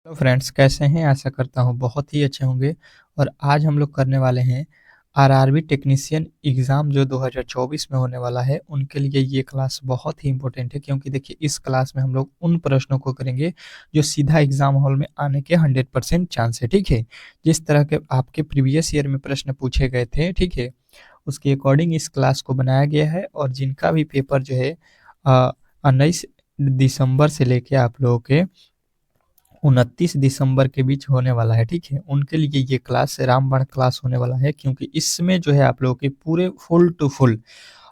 Hello friends, कैसे हैं? आशा करता हूँ बहुत ही अच्छे होंगे। और आज हम लोग करने वाले हैं आरआरबी टेक्नीशियन एग्ज़ाम जो 2024 में होने वाला है उनके लिए। ये क्लास बहुत ही इम्पोर्टेंट है क्योंकि देखिए इस क्लास में हम लोग उन प्रश्नों को करेंगे जो सीधा एग्ज़ाम हॉल में आने के 100% चांस है। ठीक है, जिस तरह के आपके प्रीवियस ईयर में प्रश्न पूछे गए थे, ठीक है, उसके अकॉर्डिंग इस क्लास को बनाया गया है। और जिनका भी पेपर जो है 19 दिसंबर से लेके आप लोगों के 29 दिसंबर के बीच होने वाला है, ठीक है, उनके लिए ये क्लास रामबाण क्लास होने वाला है। क्योंकि इसमें जो है आप लोगों के पूरे फुल टू फुल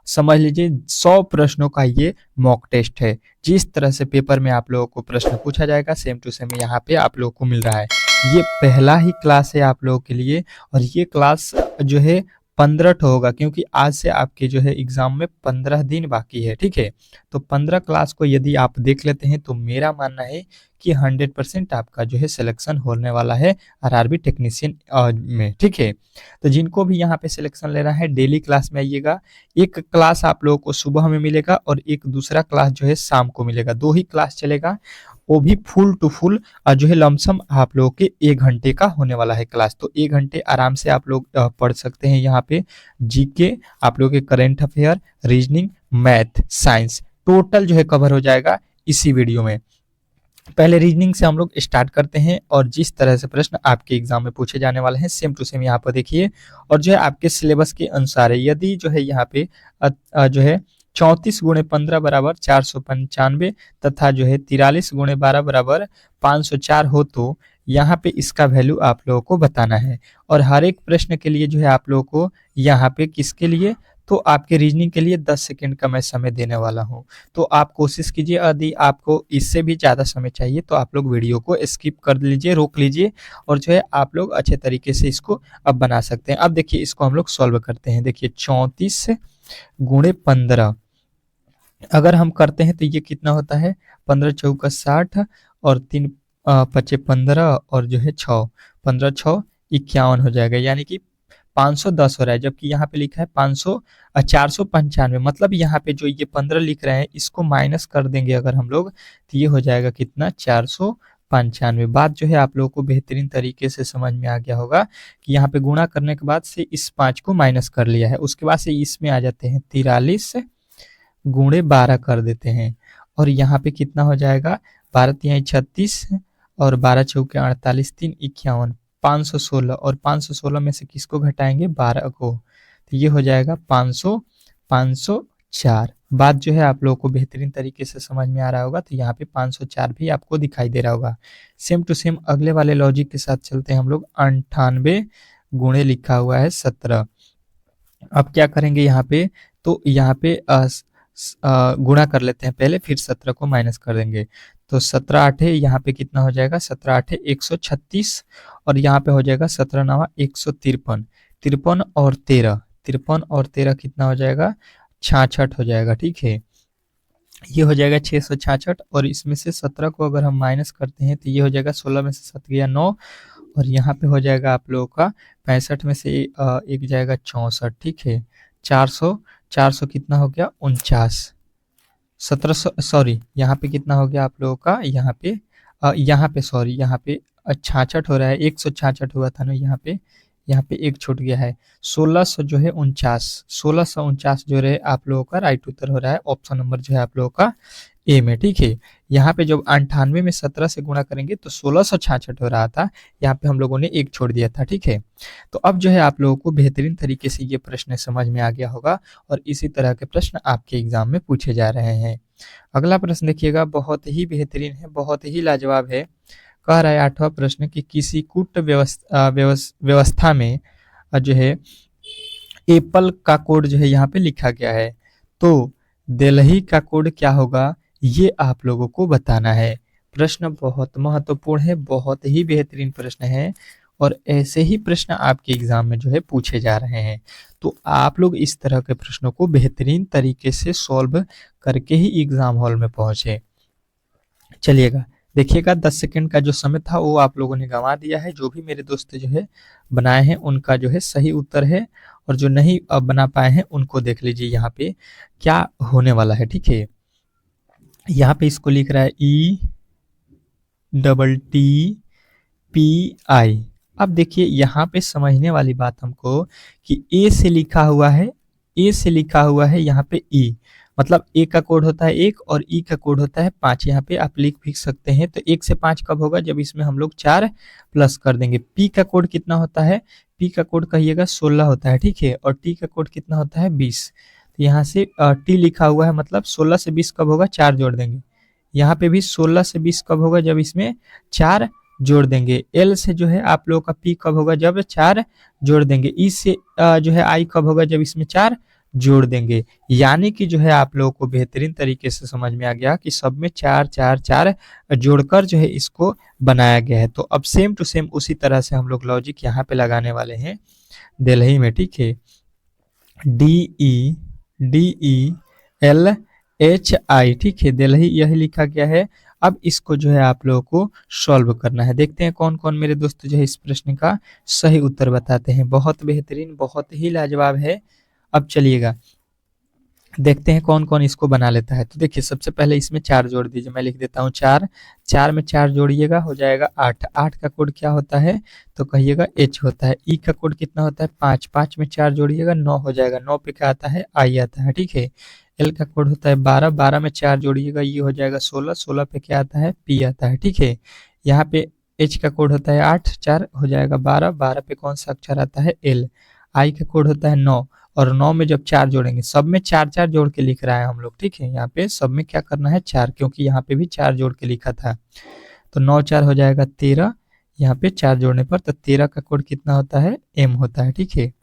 समझ लीजिए 100 प्रश्नों का ये मॉक टेस्ट है। जिस तरह से पेपर में आप लोगों को प्रश्न पूछा जाएगा सेम टू सेम यहाँ पे आप लोगों को मिल रहा है। ये पहला ही क्लास है आप लोगों के लिए। और ये क्लास जो है 15 होगा क्योंकि आज से आपके जो है एग्जाम में 15 दिन बाकी है, ठीक है। तो 15 क्लास को यदि आप देख लेते हैं तो मेरा मानना है कि 100% आपका जो है सिलेक्शन होने वाला है आरआरबी टेक्नीशियन में, ठीक है। तो जिनको भी यहाँ पे सिलेक्शन लेना है डेली क्लास में आइएगा। एक क्लास आप लोगों को सुबह में मिलेगा और एक दूसरा क्लास जो है शाम को मिलेगा। 2 ही क्लास चलेगा, वो भी फुल टू फुल जो है लमसम आप लोगों के 1 घंटे का होने वाला है क्लास। तो 1 घंटे आराम से आप लोग पढ़ सकते हैं। यहाँ पे जीके, आप लोगों के current affair, reasoning, math, science total जो है कवर हो जाएगा इसी वीडियो में। पहले रीजनिंग से हम लोग स्टार्ट करते हैं और जिस तरह से प्रश्न आपके एग्जाम में पूछे जाने वाले हैं सेम टू सेम यहाँ पर देखिए। और जो है आपके सिलेबस के अनुसार है। यदि जो है यहाँ पे जो है 34 × 15 बराबर 495 तथा जो है 43 × 12 बराबर 504 हो तो यहाँ पे इसका वैल्यू आप लोगों को बताना है। और हर एक प्रश्न के लिए जो है आप लोगों को यहाँ पे किसके लिए, तो आपके रीजनिंग के लिए 10 सेकंड का मैं समय देने वाला हूँ। तो आप कोशिश कीजिए, यदि आपको इससे भी ज़्यादा समय चाहिए तो आप लोग वीडियो को स्किप कर लीजिए, रोक लीजिए और जो है आप लोग अच्छे तरीके से इसको अब बना सकते हैं। अब देखिए इसको हम लोग सॉल्व करते हैं। देखिए 34 × 15 अगर हम करते हैं तो ये कितना होता है, 15 चौका 60 और 3 पचे 15 और जो है 6, 15 6 51 हो जाएगा, यानी कि 510 हो रहा है। जबकि यहाँ पे लिखा है 495, मतलब यहाँ पे जो ये 15 लिख रहे हैं इसको माइनस कर देंगे अगर हम लोग तो ये हो जाएगा कितना, 495। बात जो है आप लोगों को बेहतरीन तरीके से समझ में आ गया होगा कि यहाँ पे गुणा करने के बाद से इस 5 को माइनस कर लिया है, उसके बाद से इसमें आ जाते हैं 43 × 12 कर देते हैं। और यहाँ पे कितना हो जाएगा, 12 तिहाई 36 और 12 चौके 48, 3 51, 516 और 516 में से किसको घटाएंगे, 12 को, तो ये हो जाएगा 500 504। बात जो है आप लोगों को बेहतरीन तरीके से समझ में आ रहा होगा। तो यहाँ पे 504 भी आपको दिखाई दे रहा होगा। सेम टू सेम अगले वाले लॉजिक के साथ चलते हैं हम लोग। 98 गुणे लिखा हुआ है 17। अब क्या करेंगे यहाँ पे, तो यहाँ पे गुणा कर लेते हैं पहले, फिर 17 को माइनस कर देंगे। तो 17 आठे यहाँ पे कितना हो जाएगा, 17 आठे 136 और यहाँ पे हो जाएगा 17 नवा 153, 53 और 13, 53 और 13 कितना हो जाएगा, 66 हो जाएगा, ठीक है। ये हो जाएगा 666 और इसमें से 17 को अगर हम माइनस करते हैं तो ये हो जाएगा 16 में से 7 गया 9 और यहाँ पे हो जाएगा आप लोगों का 65 में से एक जाएगा 64, ठीक है। 400 400 कितना हो गया, 49, 1700 सॉरी यहाँ पे कितना हो गया आप लोगों का, यहाँ पे सॉरी यहाँ पे 66 हो रहा है, 166 हुआ था ना, यहाँ पे एक छूट गया है। 1600 जो है 1649 जो है आप लोगों का राइट उत्तर हो रहा है। ऑप्शन नंबर जो है आप लोगों का ए में, ठीक है। यहाँ पे जब 98 में 17 से गुणा करेंगे तो 1666 हो रहा था, यहाँ पे हम लोगों ने एक छोड़ दिया था, ठीक है। तो अब जो है आप लोगों को बेहतरीन तरीके से ये प्रश्न समझ में आ गया होगा और इसी तरह के प्रश्न आपके एग्जाम में पूछे जा रहे हैं। अगला प्रश्न देखिएगा, बहुत ही बेहतरीन है, बहुत ही लाजवाब है। कह रहा है 8वां प्रश्न कि किसी कूट व्यवस्था में जो है एप्पल का कोड जो है यहाँ पे लिखा गया है, तो दिल्ली का कोड क्या होगा, ये आप लोगों को बताना है। प्रश्न बहुत महत्वपूर्ण है, बहुत ही बेहतरीन प्रश्न है और ऐसे ही प्रश्न आपके एग्जाम में जो है पूछे जा रहे हैं। तो आप लोग इस तरह के प्रश्नों को बेहतरीन तरीके से सॉल्व करके ही एग्जाम हॉल में पहुंचे। चलिएगा देखिएगा, 10 सेकंड का जो समय था वो आप लोगों ने गंवा दिया है। जो भी मेरे दोस्त जो है बनाए हैं उनका जो है सही उत्तर है और जो नहीं बना पाए हैं उनको देख लीजिए यहाँ पे क्या होने वाला है, ठीक है। यहाँ पे इसको लिख रहा है डबल टी पी आई। अब देखिए यहाँ पे समझने वाली बात हमको कि ए से लिखा हुआ है, ए से लिखा हुआ है यहाँ पे ई, मतलब ए का कोड होता है 1 और ई का कोड होता है 5। यहाँ पे आप लिख भी सकते हैं। तो 1 से 5 कब होगा? जब इसमें हम लोग 4 प्लस कर देंगे। पी का कोड कितना होता है? पी का कोड कहिएगा 16 होता है, ठीक है। और टी का कोड कितना होता है? 20। तो यहाँ से टी लिखा हुआ है, मतलब 16 से 20 कब होगा? 4 जोड़ देंगे। यहाँ पे भी 16 से 20 कब होगा? जब इसमें 4 जोड़ देंगे। एल से जो है आप लोगों का पी कब होगा? जब 4 जोड़ देंगे। ई से जो है आई कब होगा? जब इसमें 4 जोड़ देंगे। यानी कि जो है आप लोगों को बेहतरीन तरीके से समझ में आ गया कि सब में 4 4 4 जोड़कर जो है इसको बनाया गया है। तो अब सेम टू सेम उसी तरह से हम लोग लॉजिक यहाँ पे लगाने वाले हैं दिल्ली में, ठीक है। DELHI, ठीक है, दिल्ली यही लिखा गया है। अब इसको जो है आप लोगों को सॉल्व करना है। देखते हैं कौन कौन मेरे दोस्त जो है इस प्रश्न का सही उत्तर बताते हैं। बहुत बेहतरीन, बहुत ही लाजवाब है। अब चलिएगा देखते हैं कौन कौन इसको बना लेता है। तो देखिए सबसे पहले इसमें 4 जोड़ दीजिए। मैं लिख देता हूँ 4, 4 में 4 जोड़िएगा, हो जाएगा 8। 8 का कोड क्या होता है? तो कहिएगा H होता है। ई का कोड कितना होता है? 5। 5 में 4 जोड़िएगा, 9 हो जाएगा। 9 पे क्या आता है? आई आता है, ठीक है। एल का कोड होता है 12। 12 में 4 जोड़िएगा, ये हो जाएगा 16। 16 पे क्या आता है? पी आता है, ठीक है। यहाँ पे H का कोड होता है 8, 4 हो जाएगा 12। 12 पे कौन सा अक्षर आता है? एल। आई का कोड होता है 9, और 9 में जब 4 जोड़ेंगे, सब में 4 4 जोड़ के लिख रहा है हम लोग, ठीक है। यहाँ पे सब में क्या करना है? 4, क्योंकि यहाँ पे भी 4 जोड़ के लिखा था। तो 9 4 हो जाएगा 13। यहाँ पे 4 जोड़ने पर तो 13 का कोड कितना होता है? एम होता है, ठीक है।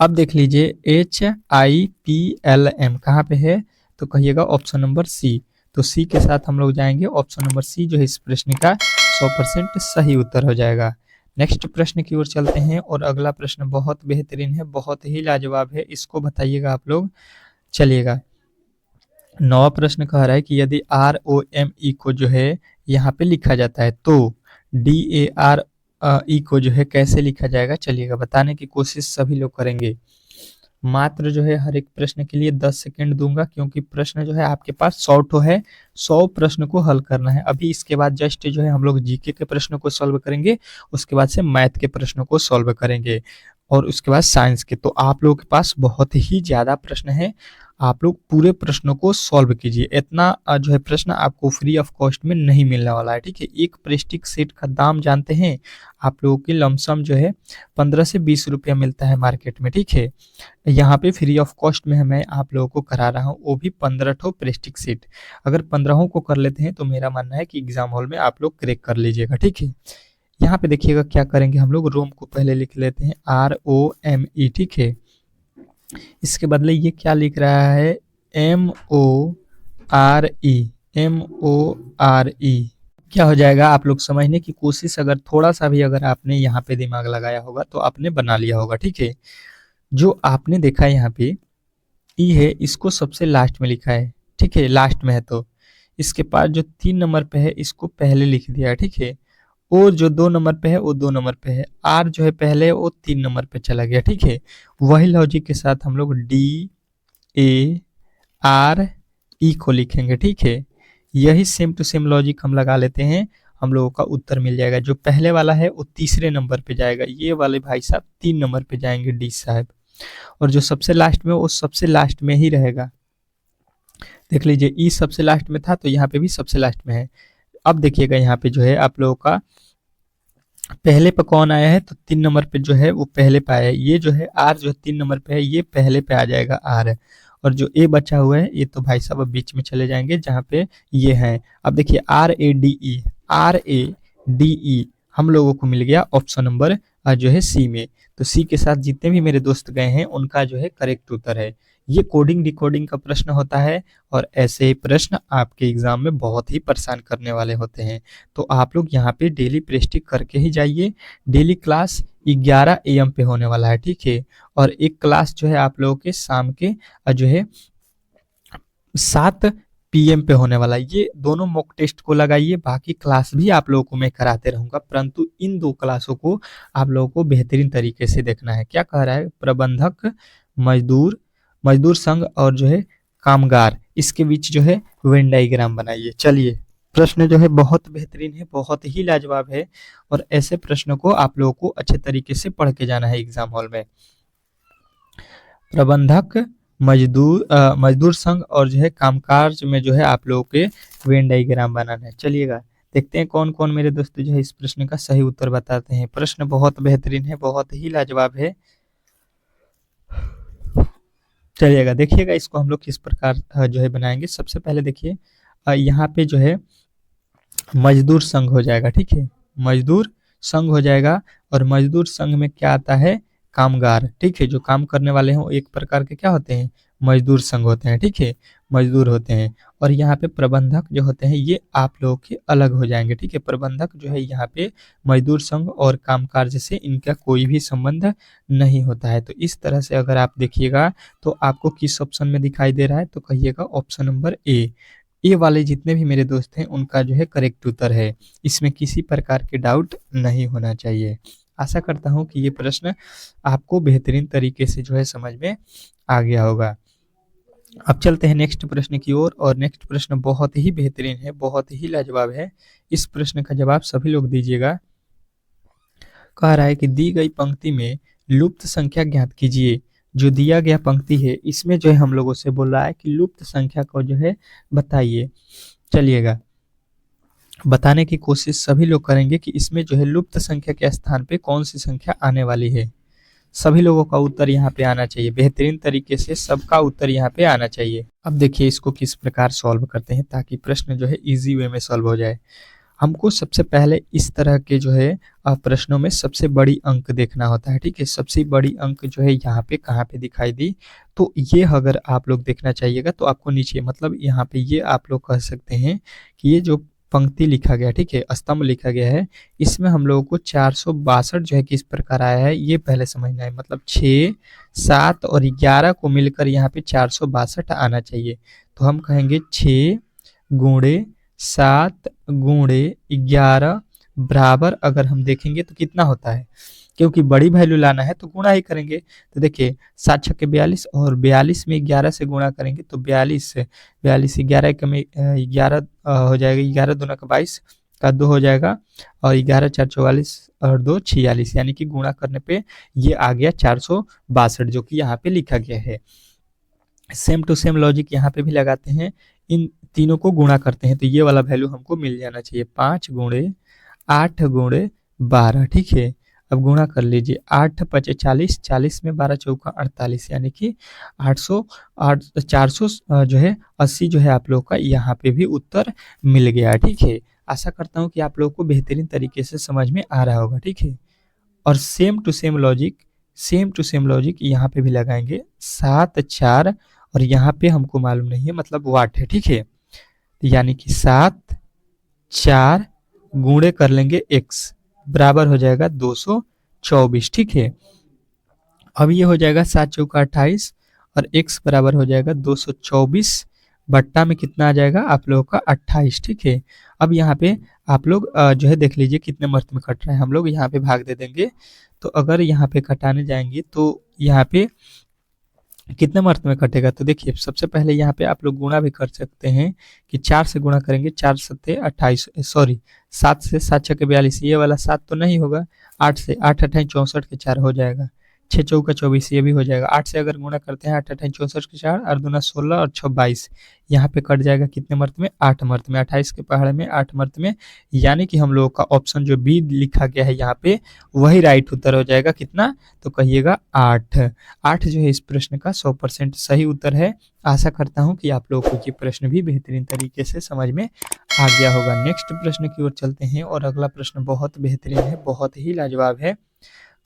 अब देख लीजिए HIPLM कहाँ पे है? तो कहिएगा ऑप्शन नंबर सी। तो सी के साथ हम लोग जाएंगे। ऑप्शन नंबर सी जो है इस प्रश्न का 100% सही उत्तर हो जाएगा। नेक्स्ट प्रश्न की ओर चलते हैं, और अगला प्रश्न बहुत बेहतरीन है, बहुत ही लाजवाब है। इसको बताइएगा आप लोग। चलिएगा, 9वां प्रश्न कह रहा है कि यदि ROME को जो है यहाँ पे लिखा जाता है तो DARE को जो है कैसे लिखा जाएगा? चलिएगा बताने की कोशिश सभी लोग करेंगे। मात्र जो है हर एक प्रश्न के लिए 10 सेकंड दूंगा, क्योंकि प्रश्न जो है आपके पास 100 ठो है। 100 प्रश्न को हल करना है। अभी इसके बाद जस्ट जो है हम लोग जीके के प्रश्नों को सॉल्व करेंगे, उसके बाद से मैथ के प्रश्नों को सॉल्व करेंगे, और उसके बाद साइंस के। तो आप लोगों के पास बहुत ही ज़्यादा प्रश्न है। आप लोग पूरे प्रश्नों को सॉल्व कीजिए। इतना जो है प्रश्न आपको फ्री ऑफ कॉस्ट में नहीं मिलने वाला है, ठीक है। एक प्रेस्टिक सेट का दाम जानते हैं आप लोगों की? लमसम जो है 15 से 20 रुपया मिलता है मार्केट में, ठीक है। यहाँ पे फ्री ऑफ कॉस्ट में मैं आप लोगों को करा रहा हूँ, वो भी 15 ठो प्रेस्टिक सेट। अगर 15 को कर लेते हैं तो मेरा मानना है कि एग्जाम हॉल में आप लोग क्रैक कर लीजिएगा, ठीक है। यहाँ पे देखिएगा क्या करेंगे हम लोग। रोम को पहले लिख लेते हैं ROME, ठीक है। इसके बदले ये क्या लिख रहा है? MORE। क्या हो जाएगा? आप लोग समझने की कोशिश, अगर थोड़ा सा भी अगर आपने यहाँ पे दिमाग लगाया होगा तो आपने बना लिया होगा, ठीक है। जो आपने देखा यहाँ पे ई है, इसको सबसे लास्ट में लिखा है, ठीक है, लास्ट में है। तो इसके पास जो 3 नंबर पे है इसको पहले लिख दिया है, ठीक है। ओ जो 2 नंबर पे है वो 2 नंबर पे है। आर जो है पहले वो 3 नंबर पे चला गया, ठीक है। वही लॉजिक के साथ हम लोग DARE को लिखेंगे, ठीक है। यही सेम टू सेम लॉजिक हम लगा लेते हैं, हम लोगों का उत्तर मिल जाएगा। जो पहले वाला है वो तीसरे नंबर पे जाएगा, ये वाले भाई साहब 3 नंबर पे जाएंगे, डी साहब। और जो सबसे लास्ट में वो सबसे लास्ट में ही रहेगा। देख लीजिए, ई सबसे लास्ट में था तो यहाँ पे भी सबसे लास्ट में है। अब देखिएगा यहाँ पे जो है आप लोगों का पहले पे कौन आया है? तो 3 नंबर पे जो है वो पहले पे आया है। ये जो है आर जो है 3 नंबर पे है, ये पहले पे आ जाएगा आर। और जो ए बचा हुआ है ये तो भाई साहब अब बीच में चले जाएंगे जहाँ पे ये है। अब देखिए RADE हम लोगों को मिल गया ऑप्शन नंबर जो है सी में। तो सी के साथ जितने भी मेरे दोस्त गए हैं उनका जो है करेक्ट उत्तर है। ये कोडिंग डिकोडिंग का प्रश्न होता है, और ऐसे प्रश्न आपके एग्जाम में बहुत ही परेशान करने वाले होते हैं। तो आप लोग यहाँ पे डेली प्रैक्टिस करके ही जाइए। डेली क्लास 11 AM पे होने वाला है, ठीक है। और एक क्लास जो है आप लोगों के शाम के जो है 7 PM पे होने वाला है। ये दोनों मॉक टेस्ट को लगाइए, बाकी क्लास भी आप लोगों को मैं कराते रहूंगा, परंतु इन 2 क्लासों को आप लोगों को बेहतरीन तरीके से देखना है। क्या कह रहा है? प्रबंधक, मजदूर संघ और जो है कामगार, इसके बीच जो है वेन डायग्राम बनाइए। चलिए प्रश्न जो है बहुत बेहतरीन है, बहुत ही लाजवाब है और ऐसे प्रश्नों को आप लोगों को अच्छे तरीके से पढ़ के जाना है एग्जाम हॉल में। प्रबंधक, मजदूर संघ और जो है कामकाज में जो है आप लोगों के वेन डायग्राम बनाना है। चलिएगा देखते हैं कौन कौन मेरे दोस्त जो है इस प्रश्न का सही उत्तर बताते हैं। प्रश्न बहुत बेहतरीन है, बहुत ही लाजवाब है। चलिएगा देखिएगा इसको हम लोग किस प्रकार जो है बनाएंगे। सबसे पहले देखिए यहाँ पे जो है मजदूर संघ हो जाएगा, ठीक है, मजदूर संघ हो जाएगा और मजदूर संघ में क्या आता है, कामगार, ठीक है, जो काम करने वाले हैं वो एक प्रकार के क्या होते हैं, मजदूर संघ होते हैं, ठीक है, मजदूर होते हैं। और यहाँ पे प्रबंधक जो होते हैं ये आप लोगों के अलग हो जाएंगे, ठीक है, प्रबंधक जो है यहाँ पे मजदूर संघ और कामकाज से इनका कोई भी संबंध नहीं होता है। तो इस तरह से अगर आप देखिएगा तो आपको किस ऑप्शन में दिखाई दे रहा है, तो कहिएगा ऑप्शन नंबर ए वाले जितने भी मेरे दोस्त हैं उनका जो है करेक्ट उत्तर है। इसमें किसी प्रकार के डाउट नहीं होना चाहिए। आशा करता हूं कि ये प्रश्न आपको बेहतरीन तरीके से जो है समझ में आ गया होगा। अब चलते हैं नेक्स्ट प्रश्न की ओर और नेक्स्ट प्रश्न बहुत ही बेहतरीन है, बहुत ही लाजवाब है। इस प्रश्न का जवाब सभी लोग दीजिएगा। कह रहा है कि दी गई पंक्ति में लुप्त संख्या ज्ञात कीजिए। जो दिया गया पंक्ति है इसमें जो है हम लोगों से बोल रहा है कि लुप्त संख्या को जो है बताइए। चलिएगा बताने की कोशिश सभी लोग करेंगे कि इसमें जो है लुप्त संख्या के स्थान पे कौन सी संख्या आने वाली है। सभी लोगों का उत्तर यहाँ पे आना चाहिए, बेहतरीन तरीके से सबका उत्तर यहाँ पे आना चाहिए। अब देखिए इसको किस प्रकार सॉल्व करते हैं ताकि प्रश्न जो है इजी वे में सॉल्व हो जाए। हमको सबसे पहले इस तरह के जो है प्रश्नों में सबसे बड़ी अंक देखना होता है, ठीक है, सबसे बड़ी अंक जो है यहाँ पे कहाँ पे दिखाई दी, तो ये अगर आप लोग देखना चाहिएगा तो आपको नीचे मतलब यहाँ पे ये आप लोग कह सकते हैं कि ये जो पंक्ति लिखा गया, ठीक है, स्तंभ लिखा गया है, इसमें हम लोगों को 462 जो है किस प्रकार आया है ये पहले समझना है। मतलब 6, 7 और 11 को मिलकर यहाँ पे 462 आना चाहिए। तो हम कहेंगे 6 गुणे 7 गुणे 11 बराबर, अगर हम देखेंगे तो कितना होता है, क्योंकि बड़ी वैल्यू लाना है तो गुणा ही करेंगे। तो देखिए 7 छक्के 42 और 42 में 11 से गुणा करेंगे तो 42 42 11 में 11 हो जाएगा, 11 दूना का 22 का 2 हो जाएगा और 11 4 44 और 2 46, यानी कि गुणा करने पे ये आ गया 462 जो कि यहाँ पे लिखा गया है। सेम टू सेम लॉजिक यहाँ पे भी लगाते हैं, इन तीनों को गुणा करते हैं तो ये वाला वैल्यू हमको मिल जाना चाहिए 5 गुणे 8 गुणे 12, ठीक है। अब गुणा कर लीजिए 8 5 40, 40 में 12 चौका 48, यानी कि 400 जो है 80 जो है आप लोग का यहाँ पे भी उत्तर मिल गया, ठीक है। आशा करता हूँ कि आप लोग को बेहतरीन तरीके से समझ में आ रहा होगा, ठीक है। और सेम टू सेम लॉजिक यहाँ पे भी लगाएंगे 7 4 और यहाँ पे हमको मालूम नहीं है मतलब वाट है, ठीक है, यानी कि 7 4 गुणे कर लेंगे x बराबर हो जाएगा 224, ठीक है। अब ये हो जाएगा 7 चौका 28 और x बराबर हो जाएगा 224 बट्टा में कितना आ जाएगा आप लोगों का 28, ठीक है। अब यहाँ पे आप लोग जो है देख लीजिए कितने मर्त में कट रहा है, हम लोग यहाँ पे भाग दे देंगे। तो अगर यहाँ पे कटाने जाएंगे तो यहाँ पे कितने मर्त में कटेगा, तो देखिए सबसे पहले यहाँ पे आप लोग गुणा भी कर सकते हैं कि 4 से गुणा करेंगे, 4 सत्ते 28, सॉरी 7 से 7 छक्के 42, ये वाला 7 तो नहीं होगा, 8 से 8 28 64 के 4 हो जाएगा, 6 चौका 24 ये भी हो जाएगा। 8 से अगर गुणा करते हैं 8 28 64 के 4 और दूना 16 और 6 22, यहाँ पे कट जाएगा कितने मर्त में, 8 मर्त में, 28 के पहाड़ में 8 मर्त में, यानी कि हम लोगों का ऑप्शन जो बी लिखा गया है यहाँ पे वही राइट उत्तर हो जाएगा। कितना, तो कहिएगा 8 जो है इस प्रश्न का 100% सही उत्तर है। आशा करता हूँ कि आप लोगों को ये प्रश्न भी बेहतरीन तरीके से समझ में आ गया होगा। नेक्स्ट प्रश्न की ओर चलते हैं और अगला प्रश्न बहुत बेहतरीन है, बहुत ही लाजवाब है।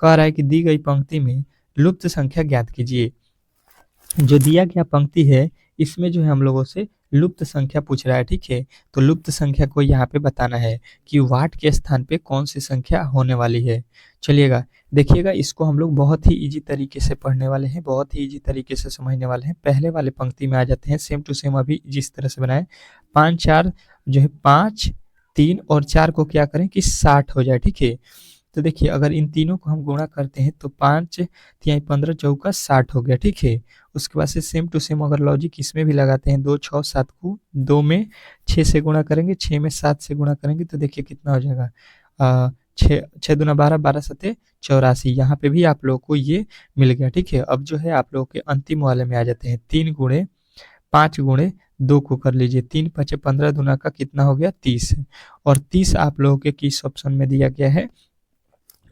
कह रहा है कि दी गई पंक्ति में लुप्त संख्या ज्ञात कीजिए। जो दिया गया पंक्ति है इसमें जो है हम लोगों से लुप्त संख्या पूछ रहा है, ठीक है। तो लुप्त संख्या को यहाँ पे बताना है कि वाट के स्थान पे कौन सी संख्या होने वाली है। चलिएगा देखिएगा इसको हम लोग बहुत ही इजी तरीके से पढ़ने वाले हैं, बहुत ही इजी तरीके से समझने वाले हैं। पहले वाले पंक्ति में आ जाते हैं, सेम टू सेम अभी जिस तरह से बनाए 5 4 जो है 5 3 और 4 को क्या करें कि 60 हो जाए, ठीक है। तो तो देखिए अगर इन तीनों को हम गुणा करते हैं तो 5 तिहाई 15 चौका 60 हो गया, ठीक है। उसके बाद से सेम टू सेम अगर लॉजिक इसमें भी लगाते हैं, 2 6 7 को 2 में 6 से गुणा करेंगे, 6 में 7 से गुणा करेंगे तो देखिए कितना हो जाएगा, 6 दूना 12, 12 सते 84। यहाँ पे भी आप लोगों को ये मिल गया, ठीक है। अब जो है आप लोगों के अंतिम वाले में आ जाते हैं, 3 गुणे 5 गुणे 2 को कर लीजिए, 3 5 15 दूना का कितना हो गया 30, और 30 आप लोगों के किस ऑप्शन में दिया गया है,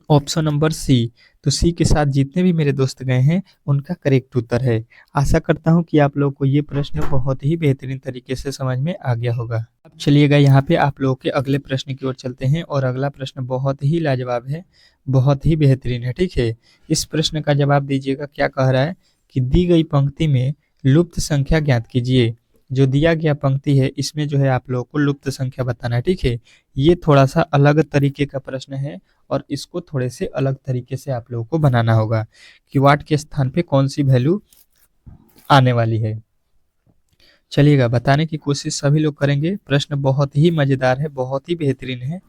ऑप्शन नंबर सी। तो सी के साथ जितने भी मेरे दोस्त गए हैं उनका करेक्ट उत्तर है। आशा करता हूं कि आप लोगों को ये प्रश्न बहुत ही बेहतरीन तरीके से समझ में आ गया होगा। अब चलिएगा यहाँ पे आप लोगों के अगले प्रश्न की ओर चलते हैं, और अगला प्रश्न बहुत ही लाजवाब है, बहुत ही बेहतरीन है, ठीक है। इस प्रश्न का जवाब दीजिएगा। क्या कह रहा है कि दी गई पंक्ति में लुप्त संख्या ज्ञात कीजिए। जो दिया गया पंक्ति है इसमें जो है आप लोगों को लुप्त संख्या बताना है, ठीक है। ये थोड़ा सा अलग तरीके का प्रश्न है, और इसको थोड़े से अलग तरीके से आप लोगों को बनाना होगा कि वाट के स्थान पे कौन सी वैल्यू आने वाली है। चलिएगा बताने की कोशिश सभी लोग करेंगे। प्रश्न बहुत ही मजेदार है, बहुत ही बेहतरीन है।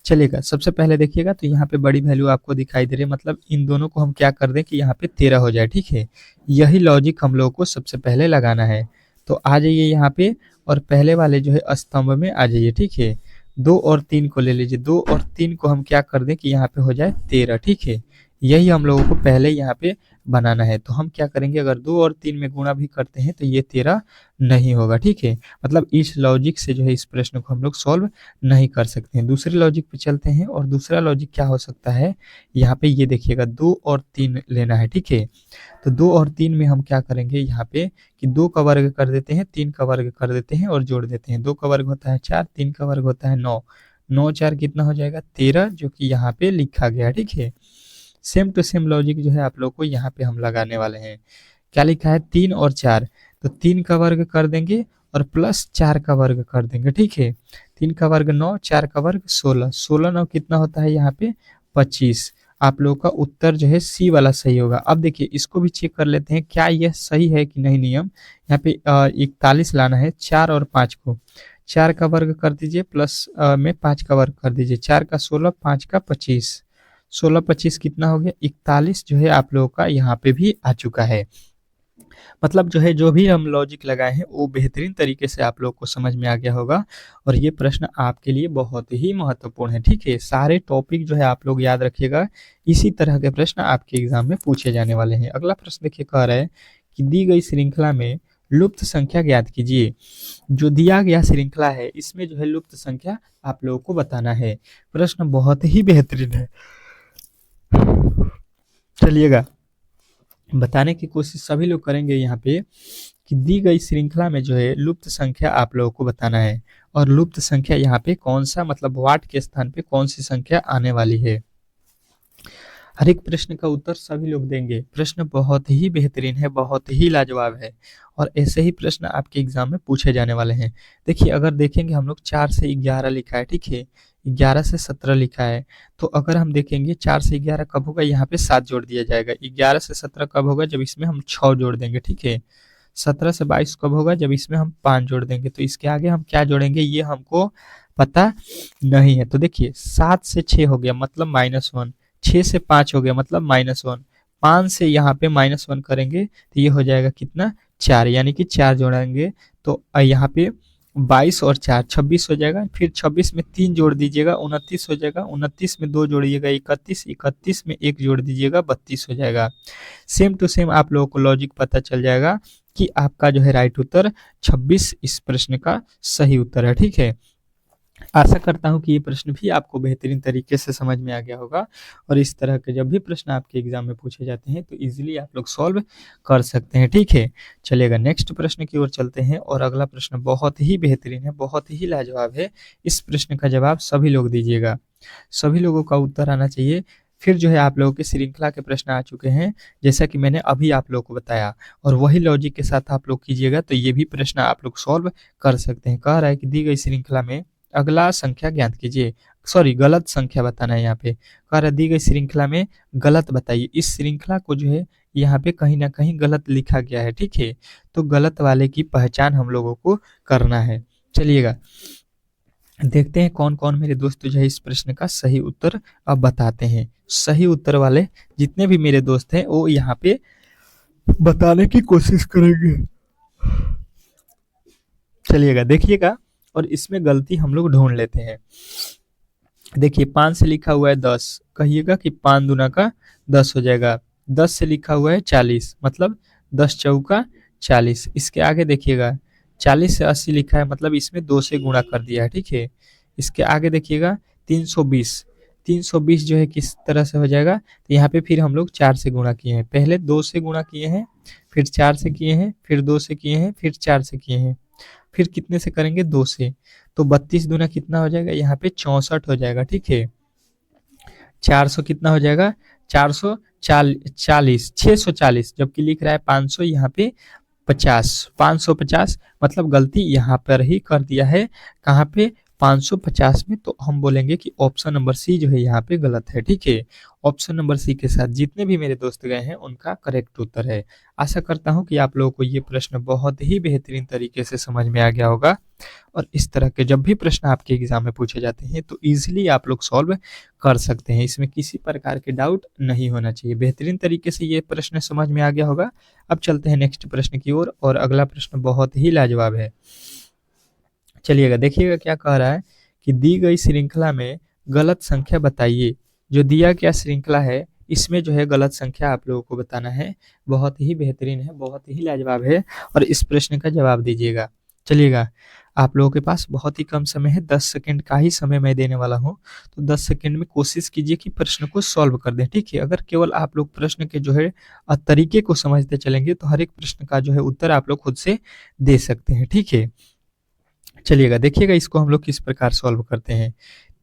चलिएगा सबसे पहले देखिएगा, तो यहाँ पे बड़ी वैल्यू आपको दिखाई दे रही है, मतलब इन दोनों को हम क्या कर दें कि यहाँ पे 13 हो जाए, ठीक है। यही लॉजिक हम लोगों को सबसे पहले लगाना है। तो आ जाइए यहाँ पे, और पहले वाले जो है स्तंभ में आ जाइए, ठीक है। 2 और 3 को ले लीजिए, 2 और 3 को हम क्या कर दें कि यहाँ पे हो जाए 13, ठीक है। यही हम लोगों को पहले यहाँ पे बनाना है। तो हम क्या करेंगे, अगर 2 और 3 में गुणा भी करते हैं तो ये 13 नहीं होगा, ठीक है। मतलब इस लॉजिक से जो है इस प्रश्न को हम लोग सॉल्व नहीं कर सकते हैं। दूसरे लॉजिक पे चलते हैं, और दूसरा लॉजिक क्या हो सकता है, यहाँ पे ये देखिएगा 2 और 3 लेना है, ठीक है। तो 2 और 3 में हम क्या करेंगे यहाँ पे कि 2 का वर्ग कर देते हैं, 3 का वर्ग कर देते हैं और जोड़ देते हैं। 2 का वर्ग होता है 4, 3 का वर्ग होता है 9, 9 4 कितना हो जाएगा 13, जो कि यहाँ पे लिखा गया है, ठीक है। सेम टू सेम लॉजिक जो है आप लोग को यहाँ पे हम लगाने वाले हैं। क्या लिखा है 3 और 4, तो 3 का वर्ग कर देंगे और प्लस 4 का वर्ग कर देंगे, ठीक है। 3 का वर्ग 9, 4 का वर्ग 16, 16 9 कितना होता है यहाँ पे 25। आप लोगों का उत्तर जो है सी वाला सही होगा। अब देखिए इसको भी चेक कर लेते हैं क्या यह सही है कि नहीं नियम। यहाँ पे 41 लाना है, 4 और 5 को, 4 का वर्ग कर दीजिए प्लस में 5 का वर्ग कर दीजिए, 4 का 16, 5 का 25, 16 25 कितना हो गया 41, जो है आप लोगों का यहाँ पे भी आ चुका है। मतलब जो है जो भी हम लॉजिक लगाए हैं वो बेहतरीन तरीके से आप लोग को समझ में आ गया होगा, और ये प्रश्न आपके लिए बहुत ही महत्वपूर्ण है, ठीक है। सारे टॉपिक जो है आप लोग याद रखिएगा, इसी तरह के प्रश्न आपके एग्जाम में पूछे जाने वाले हैं। अगला प्रश्न देखिए कह रहा है कि दी गई श्रृंखला में लुप्त संख्या ज्ञात कीजिए। जो दिया गया श्रृंखला है इसमें जो है लुप्त संख्या आप लोगों को बताना है। प्रश्न बहुत ही बेहतरीन है, चलिएगा बताने की कोशिश सभी लोग करेंगे यहाँ पे कि दी गई श्रृंखला में जो है लुप्त संख्या आप लोगों को बताना है, और लुप्त संख्या यहाँ पे कौन सा, मतलब वाट के स्थान पे कौन सी संख्या आने वाली है। हर एक प्रश्न का उत्तर सभी लोग देंगे। प्रश्न बहुत ही बेहतरीन है, बहुत ही लाजवाब है, और ऐसे ही प्रश्न आपके एग्जाम में पूछे जाने वाले हैं। देखिए अगर देखेंगे हम लोग 4 से 11 लिखा है, ठीक है, 11 से 17 लिखा है, तो अगर हम देखेंगे 4 से 11 कब होगा, यहाँ पे 7 जोड़ दिया जाएगा। 11 से 17 कब होगा, जब इसमें हम 6 जोड़ देंगे, ठीक है। 17 से 22 कब होगा, जब इसमें हम 5 जोड़ देंगे। तो इसके आगे हम क्या जोड़ेंगे ये हमको पता नहीं है। तो देखिए 7 से 6 हो गया मतलब -1, 6 से 5 हो गया मतलब -1, 5 से यहाँ पे -1 करेंगे तो ये हो जाएगा कितना 4, यानी कि 4 जोड़ेंगे तो यहाँ पे 22 और 4 26 हो जाएगा। फिर 26 में 3 जोड़ दीजिएगा 29 हो जाएगा, 29 में 2 जोड़िएगा 31, 31 में 1 जोड़ दीजिएगा 32 हो जाएगा। सेम टू सेम आप लोगों को लॉजिक पता चल जाएगा कि आपका जो है राइट उत्तर 26 इस प्रश्न का सही उत्तर है, ठीक है। आशा करता हूं कि ये प्रश्न भी आपको बेहतरीन तरीके से समझ में आ गया होगा, और इस तरह के जब भी प्रश्न आपके एग्जाम में पूछे जाते हैं तो इजीली आप लोग सॉल्व कर सकते हैं, ठीक है। चलिएगा नेक्स्ट प्रश्न की ओर चलते हैं, और अगला प्रश्न बहुत ही बेहतरीन है, बहुत ही लाजवाब है। इस प्रश्न का जवाब सभी लोग दीजिएगा, सभी लोगों का उत्तर आना चाहिए। फिर जो है आप लोगों के श्रृंखला के प्रश्न आ चुके हैं, जैसा कि मैंने अभी आप लोगों को बताया, और वही लॉजिक के साथ आप लोग कीजिएगा तो ये भी प्रश्न आप लोग सॉल्व कर सकते हैं। कह रहा है कि दी गई श्रृंखला में अगला संख्या ज्ञात कीजिए, सॉरी गलत संख्या बताना है। यहाँ पे कह रहा है दी गई श्रृंखला में गलत बताइए। इस श्रृंखला को जो है यहाँ पे कहीं ना कहीं गलत लिखा गया है, ठीक है। तो गलत वाले की पहचान हम लोगों को करना है। चलिएगा देखते हैं कौन कौन मेरे दोस्त जो है इस प्रश्न का सही उत्तर अब बताते हैं। सही उत्तर वाले जितने भी मेरे दोस्त हैं वो यहाँ पे बताने की कोशिश करेंगे। चलिएगा देखिएगा, और इसमें गलती हम लोग ढूंढ लेते हैं। देखिए 5 से लिखा हुआ है 10, कहिएगा कि 5 दूना का 10 हो जाएगा। 10 से लिखा हुआ है 40, मतलब 10 चौका 40। इसके आगे देखिएगा 40 से 80 लिखा है, मतलब इसमें 2 से गुणा कर दिया है, ठीक है। इसके आगे देखिएगा 320, 320 जो है किस तरह से हो जाएगा, तो यहाँ पे फिर हम लोग 4 से गुणा किए हैं। पहले 2 से गुणा किए हैं, फिर 4 से किए हैं, फिर 2 से किए हैं, फिर 4 से किए हैं, फिर कितने से करेंगे 2 से। तो 32 दूना कितना हो जाएगा, यहाँ पे 64 हो जाएगा, ठीक है। 400 कितना हो जाएगा, 440, 640, जबकि लिख रहा है 500, यहाँ पे 50, 550, मतलब गलती यहाँ पर ही कर दिया है। कहाँ पे, 550 में। तो हम बोलेंगे कि ऑप्शन नंबर सी जो है यहाँ पे गलत है, ठीक है। ऑप्शन नंबर सी के साथ जितने भी मेरे दोस्त गए हैं उनका करेक्ट उत्तर है। आशा करता हूँ कि आप लोगों को ये प्रश्न बहुत ही बेहतरीन तरीके से समझ में आ गया होगा, और इस तरह के जब भी प्रश्न आपके एग्जाम में पूछे जाते हैं तो इजीली आप लोग सॉल्व कर सकते हैं। इसमें किसी प्रकार के डाउट नहीं होना चाहिए। बेहतरीन तरीके से ये प्रश्न समझ में आ गया होगा। अब चलते हैं नेक्स्ट प्रश्न की ओर, और अगला प्रश्न बहुत ही लाजवाब है। चलिएगा देखिएगा क्या कह रहा है कि दी गई श्रृंखला में गलत संख्या बताइए। जो दिया गया श्रृंखला है इसमें जो है गलत संख्या आप लोगों को बताना है। बहुत ही बेहतरीन है, बहुत ही लाजवाब है, और इस प्रश्न का जवाब दीजिएगा। चलिएगा, आप लोगों के पास बहुत ही कम समय है, 10 सेकंड का ही समय मैं देने वाला हूँ। तो 10 सेकंड में कोशिश कीजिए कि प्रश्न को सॉल्व कर दें, ठीक है। अगर केवल आप लोग प्रश्न के जो है तरीके को समझते चलेंगे तो हर एक प्रश्न का जो है उत्तर आप लोग खुद से दे सकते हैं, ठीक है। चलिएगा देखिएगा इसको हम लोग किस प्रकार सॉल्व करते हैं।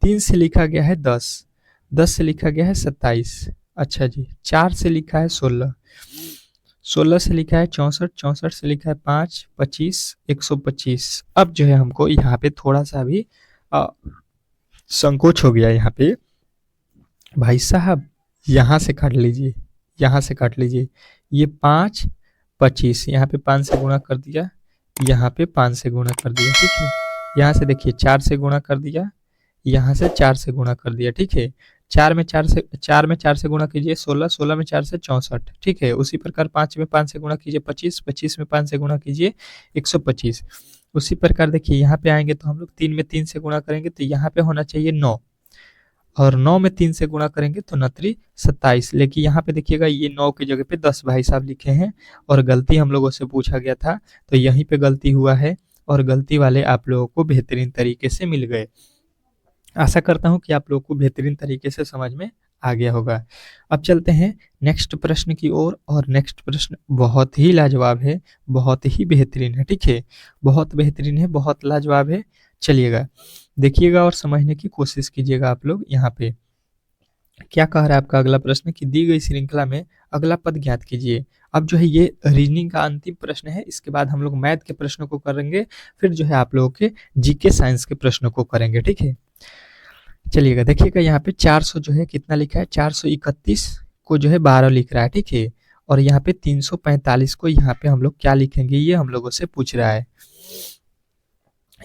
3 से लिखा गया है 10, 10 से लिखा गया है 27, अच्छा जी। 4 से लिखा है 16, 16 से लिखा है 64, 64 से लिखा है 5, 25, 125। अब जो है हमको यहाँ पे थोड़ा सा भी संकोच हो गया। यहाँ पे भाई साहब यहाँ से काट लीजिए, यहाँ से काट लीजिए। ये 5, 25, यहाँ पे 5 से गुणा कर दिया, यहाँ पे 5 से गुणा कर दिया, ठीक है। यहाँ से देखिए 4 से गुणा कर दिया, यहाँ से 4 से गुणा कर दिया, ठीक है। 4 में 4 से गुणा कीजिए 16, 16 में 4 से 64, ठीक है। उसी प्रकार 5 में 5 से गुणा कीजिए 25, 25 में 5 से गुणा कीजिए 125। उसी प्रकार देखिए यहाँ पे आएंगे तो हम लोग 3 में 3 से गुणा करेंगे तो यहाँ पे होना चाहिए 9, और 9 में 3 से गुणा करेंगे तो 9 27। लेकिन यहाँ पे देखिएगा ये 9 की जगह पे 10 भाई साहब लिखे हैं, और गलती हम लोगों से पूछा गया था तो यहीं पे गलती हुआ है, और गलती वाले आप लोगों को बेहतरीन तरीके से मिल गए। आशा करता हूँ कि आप लोगों को बेहतरीन तरीके से समझ में आ गया होगा। अब चलते हैं नेक्स्ट प्रश्न की ओर, और नेक्स्ट प्रश्न बहुत ही लाजवाब है, बहुत ही बेहतरीन है, ठीक है। बहुत बेहतरीन है, बहुत लाजवाब है। चलिएगा देखिएगा और समझने की कोशिश कीजिएगा आप लोग। यहाँ पे क्या कह रहा है आपका अगला प्रश्न कि दी गई श्रृंखला में अगला पद ज्ञात कीजिए। अब जो है ये रीजनिंग का अंतिम प्रश्न है, इसके बाद हम लोग मैथ के प्रश्नों को करेंगे, फिर जो है आप लोगों के जीके साइंस के प्रश्नों को करेंगे, ठीक है। चलिएगा देखिएगा यहाँ पे 400 जो है कितना लिखा है, 431 को जो है 12 लिख रहा है, ठीक है। और यहाँ पे 345 को यहाँ पे हम लोग क्या लिखेंगे, ये हम लोगों से पूछ रहा है।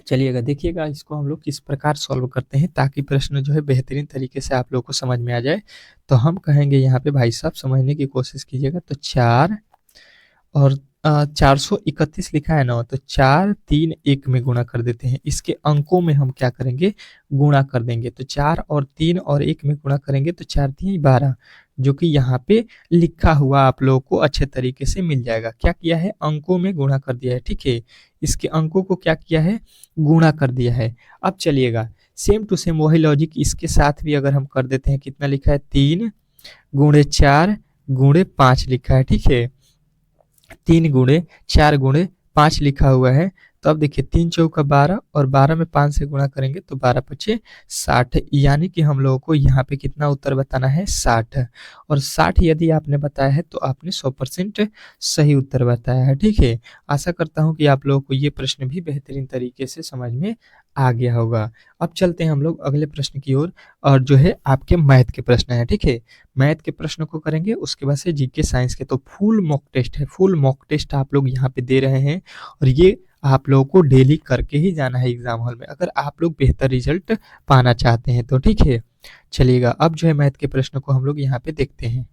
चलिएगा देखिएगा इसको हम लोग किस प्रकार सॉल्व करते हैं ताकि प्रश्न जो है बेहतरीन तरीके से आप लोग को समझ में आ जाए। तो हम कहेंगे यहाँ पे भाई साहब समझने की कोशिश कीजिएगा। तो 4 और 431 लिखा है ना, तो 4 3 1 में गुणा कर देते हैं। इसके अंकों में हम क्या करेंगे, गुणा कर देंगे। तो 4 और 3 और 1 में गुणा करेंगे तो 4 3 12, जो कि यहाँ पे लिखा हुआ आप लोगों को अच्छे तरीके से मिल जाएगा। क्या किया है, अंकों में गुणा कर दिया है, ठीक है। इसके अंकों को क्या किया है, गुणा कर दिया है। अब चलिएगा सेम टू सेम वही लॉजिक इसके साथ भी अगर हम कर देते हैं। कितना लिखा है, 3 गुणे 4 गुणे 5 लिखा है, ठीक है। 3 गुणे 4 गुणे 5 लिखा हुआ है। तो अब देखिए 3 चौका 12, और 12 में 5 से गुणा करेंगे तो 12 पचे 60, यानी कि हम लोगों को यहाँ पे कितना उत्तर बताना है, 60। और 60 यदि आपने बताया है तो आपने 100% सही उत्तर बताया है, ठीक है। आशा करता हूँ कि आप लोगों को ये प्रश्न भी बेहतरीन तरीके से समझ में आ गया होगा। अब चलते हैं हम लोग अगले प्रश्न की ओर, और जो है आपके मैथ के प्रश्न है, ठीक है। मैथ के प्रश्न को करेंगे, उसके बाद से जीके साइंस के। तो फुल मॉक टेस्ट है, फुल मॉक टेस्ट आप लोग यहाँ पे दे रहे हैं, और ये आप लोगों को डेली करके ही जाना है एग्जाम हॉल में, अगर आप लोग बेहतर रिजल्ट पाना चाहते हैं तो। ठीक है, चलिएगा अब जो है मैथ के प्रश्न को हम लोग यहाँ पे देखते हैं।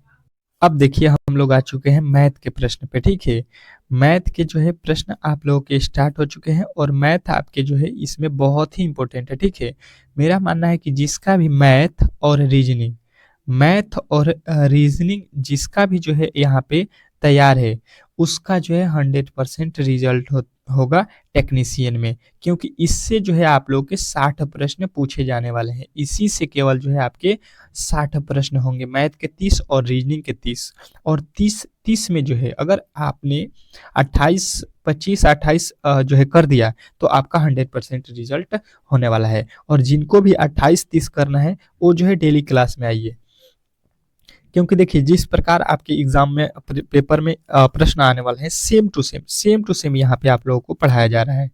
अब देखिए हम लोग आ चुके हैं मैथ के प्रश्न पे। ठीक है, मैथ के जो है प्रश्न आप लोगों के स्टार्ट हो चुके हैं और मैथ आपके जो है इसमें बहुत ही इंपॉर्टेंट है। ठीक है, मेरा मानना है कि जिसका भी मैथ और रीजनिंग जिसका भी जो है यहाँ पे तैयार है, उसका जो है 100% रिजल्ट होगा टेक्नीशियन में, क्योंकि इससे जो है आप लोग के 60 प्रश्न पूछे जाने वाले हैं। इसी से केवल जो है आपके 60 प्रश्न होंगे, मैथ के 30 और रीजनिंग के 30। और 30 में जो है अगर आपने 25-28 जो है कर दिया तो आपका 100% रिजल्ट होने वाला है। और जिनको भी 28-30 करना है वो जो है डेली क्लास में आइए, क्योंकि देखिए जिस प्रकार आपके एग्जाम में पेपर में प्रश्न आने वाले हैं सेम टू सेम यहाँ पे आप लोगों को पढ़ाया जा रहा है।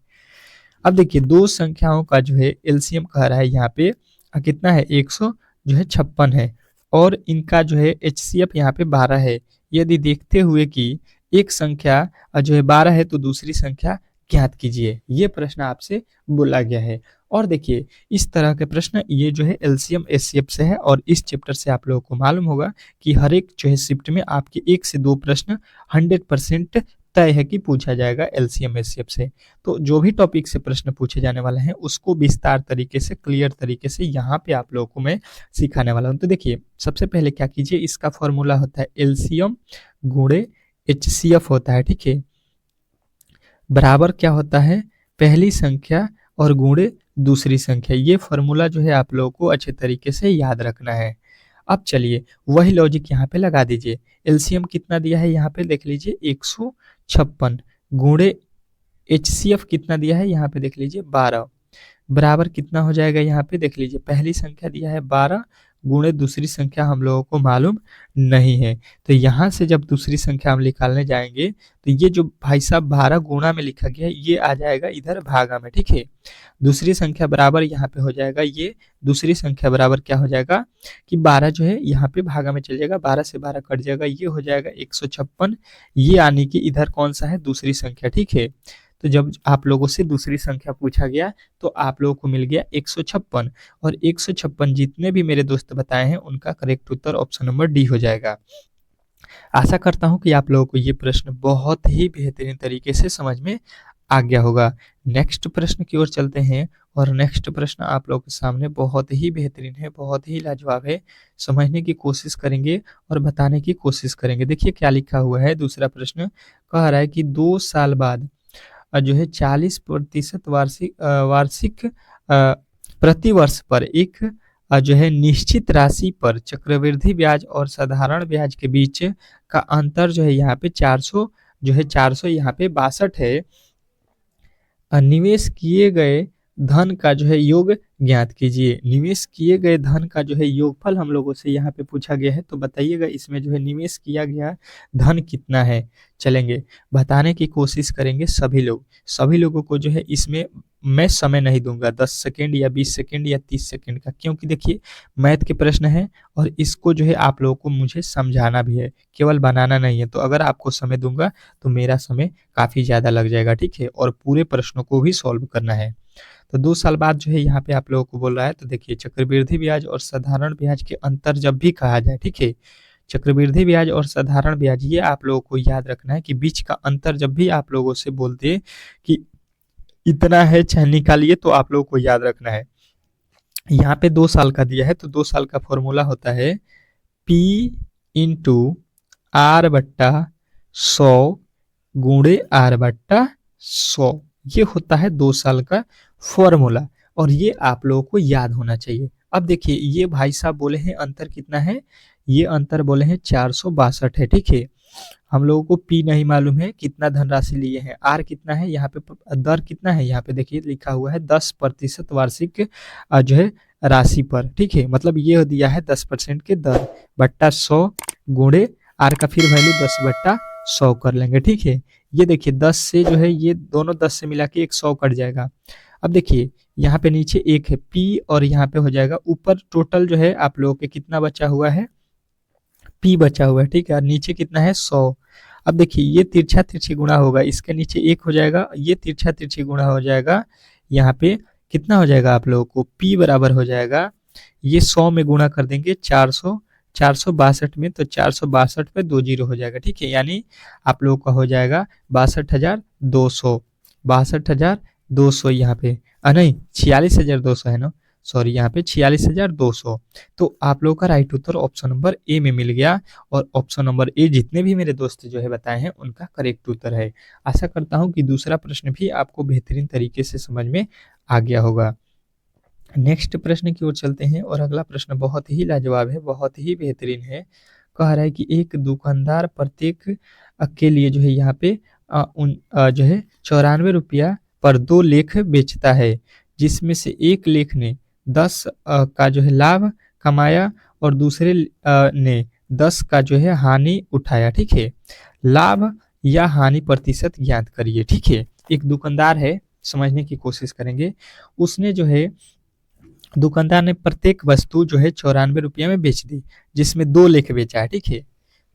अब देखिए दो संख्याओं का जो है एलसीएम कह रहा है यहाँ पे कितना है, 156 है और इनका जो है एचसीएफ यहाँ पे 12 है। यदि देखते हुए कि एक संख्या जो है 12 है तो दूसरी संख्या ज्ञात कीजिए, ये प्रश्न आपसे बोला गया है। और देखिए इस तरह के प्रश्न ये जो है एलसीएम एचसीएफ से है और इस चैप्टर से आप लोगों को मालूम होगा कि हर एक जो है शिफ्ट में आपके 1 से 2 प्रश्न 100% तय है कि पूछा जाएगा एलसीएम एचसीएफ से। तो जो भी टॉपिक से प्रश्न पूछे जाने वाले हैं उसको विस्तार तरीके से क्लियर तरीके से यहाँ पे आप लोगों को मैं सिखाने वाला हूँ। तो देखिए सबसे पहले क्या कीजिए, इसका फॉर्मूला होता है एलसीएम गुणे एचसीएफ होता है। ठीक है, बराबर क्या होता है, पहली संख्या और गुणे दूसरी संख्या। ये फॉर्मूला जो है आप लोगों को अच्छे तरीके से याद रखना है। अब चलिए वही लॉजिक यहाँ पे लगा दीजिए। एलसीएम कितना दिया है यहाँ पे देख लीजिए 156, गुणे एचसीएफ कितना दिया है यहाँ पे देख लीजिए 12, बराबर कितना हो जाएगा यहाँ पे देख लीजिए, पहली संख्या दिया है 12 गुणे दूसरी संख्या हम लोगों को मालूम नहीं है। तो यहाँ से जब दूसरी संख्या हम निकालने जाएंगे तो ये जो भाई साहब 12 गुणा में लिखा गया है ये आ जाएगा इधर भागा में। ठीक है, दूसरी संख्या बराबर यहाँ पे हो जाएगा, ये दूसरी संख्या बराबर क्या हो जाएगा कि 12 जो है यहाँ पे भागा में चल जाएगा, 12 से 12 कट जाएगा, ये हो जाएगा 156। ये आने की इधर कौन सा है, दूसरी संख्या। ठीक है, तो जब आप लोगों से दूसरी संख्या पूछा गया तो आप लोगों को मिल गया 156 और 156 जितने भी मेरे दोस्त बताए हैं उनका करेक्ट उत्तर ऑप्शन नंबर डी हो जाएगा। आशा करता हूं कि आप लोगों को ये प्रश्न बहुत ही बेहतरीन तरीके से समझ में आ गया होगा। नेक्स्ट प्रश्न की ओर चलते हैं और नेक्स्ट प्रश्न आप लोगों के सामने बहुत ही बेहतरीन है, बहुत ही लाजवाब है। समझने की कोशिश करेंगे और बताने की कोशिश करेंगे। देखिए क्या लिखा हुआ है, दूसरा प्रश्न कह रहा है कि 2 साल बाद जो है 40% वार्षिक प्रति वर्ष पर एक जो है निश्चित राशि पर चक्रवृद्धि ब्याज और साधारण ब्याज के बीच का अंतर जो है यहाँ पे 400 जो है 400 यहाँ पे 62 है। निवेश किए गए धन का जो है योग ज्ञात कीजिए। निवेश किए गए धन का जो है योगफल हम लोगों से यहाँ पे पूछा गया है, तो बताइएगा इसमें जो है निवेश किया गया धन कितना है। चलेंगे बताने की कोशिश करेंगे सभी लोगों को जो है इसमें मैं समय नहीं दूंगा 10 सेकेंड या 20 सेकेंड या 30 सेकेंड का, क्योंकि देखिए मैथ के प्रश्न है और इसको जो है आप लोगों को मुझे समझाना भी है, केवल बनाना नहीं है। तो अगर आपको समय दूंगा तो मेरा समय काफ़ी ज़्यादा लग जाएगा। ठीक है, और पूरे प्रश्नों को भी सॉल्व करना है। तो 2 साल बाद जो है यहाँ पे आप लोगों को बोल रहा है, तो देखिए चक्रवृद्धि ब्याज और साधारण ब्याज के अंतर जब भी कहा जाए, ठीक है, चक्रवृद्धि ब्याज और साधारण ब्याज ये आप लोगों को याद रखना है कि बीच का अंतर जब भी आप लोगों से बोलते कि इतना है चाहे निकालिए तो आप लोगों को याद रखना है। यहाँ पे 2 साल का दिया है तो 2 साल का फॉर्मूला होता है P इंटू R बट्टा 100 गुणे R बट्टा 100, ये होता है 2 साल का फॉर्मूला और ये आप लोगों को याद होना चाहिए। अब देखिए ये भाई साहब बोले हैं अंतर कितना है, ये अंतर बोले हैं 462 है। ठीक है, हम लोगों को P नहीं मालूम है कितना धनराशि लिए हैं, R कितना है, यहाँ पे दर कितना है, यहाँ पे देखिए लिखा हुआ है 10% वार्षिक जो है राशि पर। ठीक है, मतलब ये दिया है 10% के दर बट्टा 100 गुणे R का फिर वैल्यू 10/100 कर लेंगे। ठीक है, ये देखिए 10 से जो है ये दोनों 10 से मिला के 100 कट जाएगा। अब देखिए यहाँ पे नीचे 1 है P और यहाँ पे हो जाएगा ऊपर टोटल जो है आप लोगों के कितना बचा हुआ है, P बचा हुआ है। ठीक है, और नीचे कितना है 100। अब देखिए ये तिरछा तिरछी गुणा होगा, इसके नीचे 1 हो जाएगा, ये तिरछा तिरछी गुणा हो जाएगा, यहाँ पे कितना हो जाएगा आप लोगों को, p बराबर हो जाएगा, ये 100 में गुणा कर देंगे 400, 462 में, तो 462 पे 2 जीरो हो जाएगा, ठीक है, यानी आप लोगों का हो जाएगा 62,200, 62,200 यहाँ पे, नहीं 46,200 है ना, सॉरी यहाँ पे 46,200। तो आप लोगों का right Uttar option number A में मिल गया, और ऑप्शन नंबर ए जितने भी मेरे दोस्त जो है बताए हैं उनका करेक्ट उत्तर है। आशा करता हूँ कि दूसरा प्रश्न भी आपको बेहतरीन तरीके से समझ में आ गया होगा। नेक्स्ट प्रश्न की ओर चलते हैं, और अगला प्रश्न बहुत ही लाजवाब है, बहुत ही बेहतरीन है। कह रहा है कि एक दुकानदार प्रत्येक के लिए जो है यहाँ पे जो है 94 रुपया पर 2 लेख बेचता है, जिसमें से एक लेख ने 10 का जो है लाभ कमाया और दूसरे ने 10 का जो है हानि उठाया, ठीक है। लाभ या हानि प्रतिशत ज्ञात करिए, ठीक है। एक दुकानदार है, समझने की कोशिश करेंगे। उसने जो है, दुकानदार ने प्रत्येक वस्तु जो है 94 रुपये में बेच दी, जिसमें 2 लेख बेचा है, ठीक है।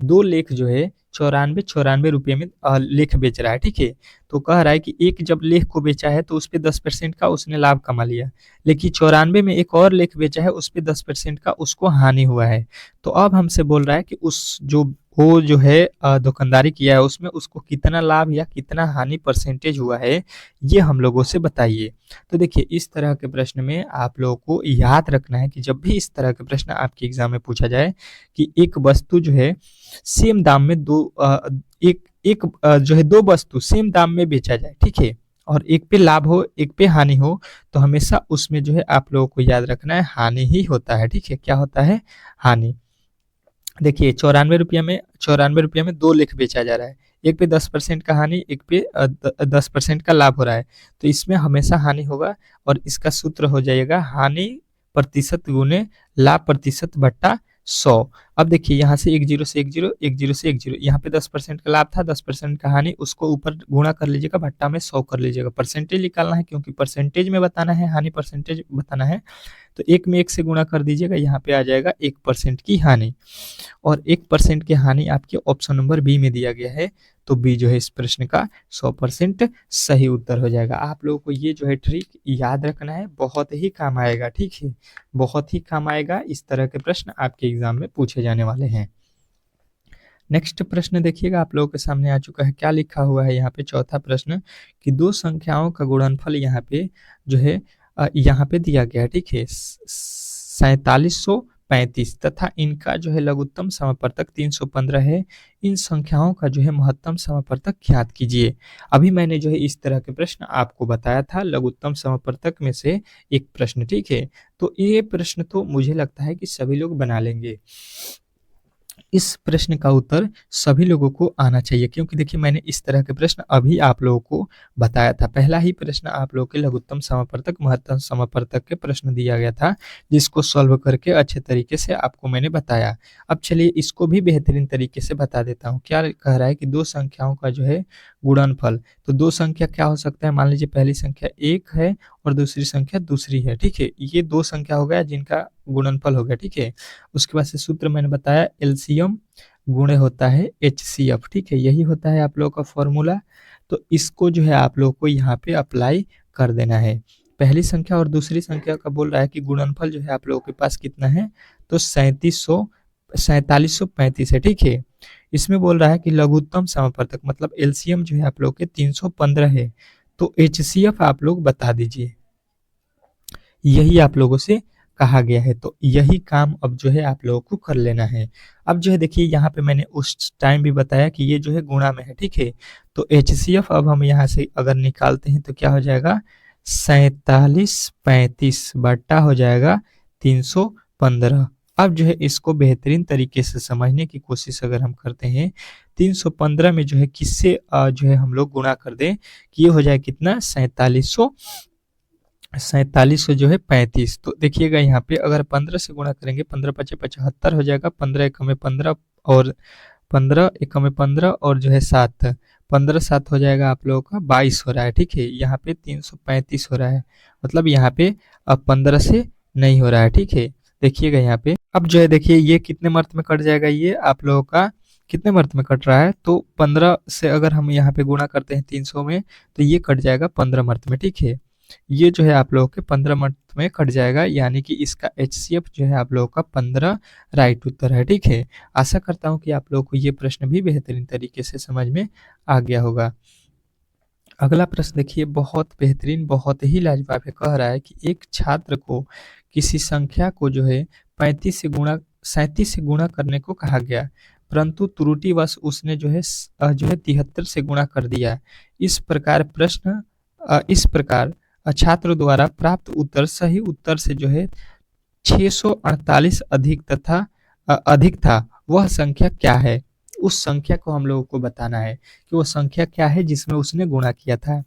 2 लेख जो है 94 रुपये में लेख बेच रहा है, ठीक है। तो कह रहा है कि एक जब लेख को बेचा है तो उस पर 10% का उसने लाभ कमा लिया, लेकिन 94 में एक और लेख बेचा है, उस पर 10% का उसको हानि हुआ है। तो अब हमसे बोल रहा है कि उस जो वो जो है दुकानदारी किया है उसमें उसको कितना लाभ या कितना हानि परसेंटेज हुआ है, ये हम लोगों से बताइए। तो देखिए इस तरह के प्रश्न में आप लोगों को याद रखना है कि जब भी इस तरह के प्रश्न आपके एग्जाम में पूछा जाए कि एक वस्तु जो है सेम दाम में जो है 2 वस्तु सेम दाम में बेचा जाए, ठीक है, और एक पे लाभ हो एक पे हानि हो, तो हमेशा उसमें जो है आप लोगों को याद रखना है हानि ही होता है, ठीक है। क्या होता है? हानि। देखिए 94 रुपया में 2 लेख बेचा जा रहा है, एक पे 10% का हानि, एक पे 10% का लाभ हो रहा है, तो इसमें हमेशा हानि होगा, और इसका सूत्र हो जाएगा हानि प्रतिशत गुने लाभ प्रतिशत बट्टा 100। अब देखिए यहाँ से 1 जीरो से 1 जीरो, 1 जीरो से 1 जीरो, यहाँ पे 10% का लाभ था, 10% का हानि, उसको ऊपर गुणा कर लीजिएगा, भट्टा में 100 कर लीजिएगा। परसेंटेज निकालना है क्योंकि परसेंटेज में बताना है, हानि परसेंटेज बताना है, तो 1 में 1 से गुणा कर दीजिएगा, यहाँ पे आ जाएगा 1% की हानि, और 1% की हानि आपके ऑप्शन नंबर बी में दिया गया है, तो बी जो है इस प्रश्न का 100% सही उत्तर हो जाएगा। आप लोगों को ये जो है ट्रिक याद रखना है, बहुत ही काम आएगा, ठीक है, बहुत ही काम आएगा। इस तरह के प्रश्न आपके एग्जाम में पूछे जाने वाले हैं। नेक्स्ट प्रश्न देखिएगा, आप लोगों के सामने आ चुका है, क्या लिखा हुआ है यहाँ पे, चौथा प्रश्न, कि 2 संख्याओं का गुणनफल यहाँ पे जो है यहाँ पे दिया गया है, ठीक है, 4735 तथा इनका जो है लघुत्तम समापवर्तक 315 है। इन संख्याओं का जो है महत्तम समापवर्तक ज्ञात कीजिए। अभी मैंने जो है इस तरह के प्रश्न आपको बताया था, लघुत्तम समापवर्तक में से एक प्रश्न, ठीक है। तो ये प्रश्न तो मुझे लगता है कि सभी लोग बना लेंगे। इस प्रश्न का उत्तर सभी लोगों को आना चाहिए, क्योंकि देखिए मैंने इस तरह के प्रश्न अभी आप लोगों को बताया था। पहला ही प्रश्न आप लोगों के लघुत्तम समापवर्तक महत्तम समापवर्तक के प्रश्न दिया गया था, जिसको सॉल्व करके अच्छे तरीके से आपको मैंने बताया। अब चलिए इसको भी बेहतरीन तरीके से बता देता हूँ। क्या कह रहा है कि 2 संख्याओं का जो है गुणनफल, तो 2 संख्या क्या हो सकता है, मान लीजिए पहली संख्या 1 है और दूसरी संख्या दूसरी है, ठीक है, ये 2 संख्या हो गया जिनका गुणनफल हो गया, ठीक है। उसके बाद से सूत्र मैंने बताया, एलसीएम गुणे होता है एचसीएफ, ठीक है, यही होता है आप लोगों का फॉर्मूला। तो इसको जो है आप लोगों को यहाँ पे अप्लाई कर देना है। पहली संख्या और दूसरी संख्या का बोल रहा है कि गुणनफल जो है आप लोगों के पास कितना है, तो 4735 है, ठीक है। इसमें बोल रहा है कि लघुत्तम समापवर्तक मतलब एलसीएम जो है आप लोग के 315 है, तो एचसीएफ आप लोग बता दीजिए, यही आप लोगों से कहा गया है। तो यही काम अब जो है आप लोगों को कर लेना है। अब जो है देखिए यहाँ पे मैंने उस टाइम भी बताया कि ये जो है गुणा में है, ठीक है। तो एचसीएफ अब हम यहाँ से अगर निकालते हैं तो क्या हो जाएगा, 4735 बट्टा हो जाएगा 315। अब जो है इसको बेहतरीन तरीके से समझने की कोशिश अगर हम करते हैं, 315 में जो है किससे जो है हम लोग गुणा कर दें कि ये हो जाए कितना, 4700 जो है 35। तो देखिएगा यहाँ पे अगर 15 से गुणा करेंगे, 15 पचे 75 हो जाएगा, 15 एकम में 15 और 15 एकम में 15 और जो है 7, 15 7 हो जाएगा आप लोगों का 22 हो रहा है, ठीक है। यहाँ पे 335 हो रहा है, मतलब यहाँ पे अब 15 से नहीं हो रहा है, ठीक है। देखिएगा यहाँ पे अब जो है देखिए ये कितने मर्त में कट जाएगा, ये आप लोगों का कितने मर्त में कट रहा है, तो 15 से अगर हम यहाँ पे गुणा करते हैं 300 में, तो ये कट जाएगा 15 मर्त में, ठीक है। ये जो है आप लोगों के 15 मर्त में कट जाएगा, यानी कि इसका HCF जो है आप लोगों का 15 राइट उत्तर है, ठीक है। आशा करता हूँ कि आप लोगों को ये प्रश्न भी बेहतरीन तरीके से समझ में आ गया होगा। अगला प्रश्न देखिए, बहुत बेहतरीन, बहुत ही लाजवाब है। कह रहा है कि एक छात्र को किसी संख्या को जो है 37 से गुणा करने को कहा गया, परंतु त्रुटिवश उसने जो है 73 से गुणा कर दिया। इस प्रकार छात्र द्वारा प्राप्त उत्तर सही उत्तर से जो है 648 अधिक था। वह संख्या क्या है? उस संख्या को हम लोगों को बताना है कि वो संख्या क्या है जिसमें उसने गुणा किया था।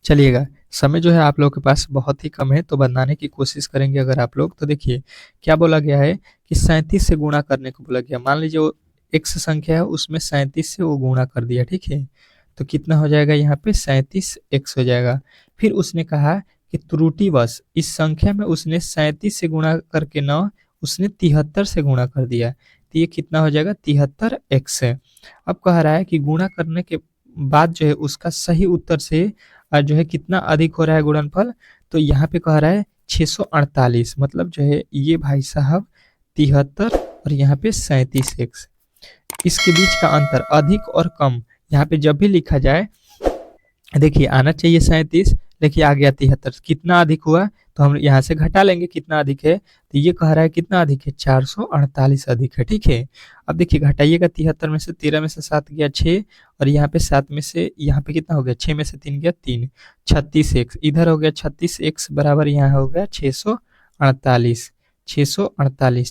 चलिएगा, समय जो है आप लोगों के पास बहुत ही कम है, तो बनाने की कोशिश करेंगे अगर आप लोग। तो देखिए क्या बोला गया है कि 37 से गुणा करने को बोला गया। मान लीजिए वो x संख्या है, उसमें 37 से वो गुणा कर दिया, ठीक है। तो कितना हो जाएगा यहाँ पे 37x हो जाएगा। फिर उसने कहा कि त्रुटिवश इस संख्या में उसने 37 से गुणा करके न उसने 73 से गुणा कर दिया, तो ये कितना हो जाएगा 73x है। अब कह रहा है कि गुणा करने के बाद जो है उसका सही उत्तर से जो है कितना अधिक हो रहा है गुणनफल, तो यहाँ पे कह रहा है 648, मतलब जो है ये भाई साहब 73 और यहाँ पे 37x, इसके बीच का अंतर अधिक और कम, यहाँ पे जब भी लिखा जाए देखिए आना चाहिए 37, देखिए आ गया 73, कितना अधिक हुआ, तो हम यहाँ से घटा लेंगे कितना अधिक है, तो ये कह रहा है कितना अधिक है 448 अधिक है, ठीक है। अब देखिए घटाइएगा 73 में से 13 में से 7 गया 6, और यहाँ पे 7 में से यहाँ पे कितना हो गया 6 में से 3 गया 3, 36x इधर हो गया 36x बराबर यहाँ हो गया 648,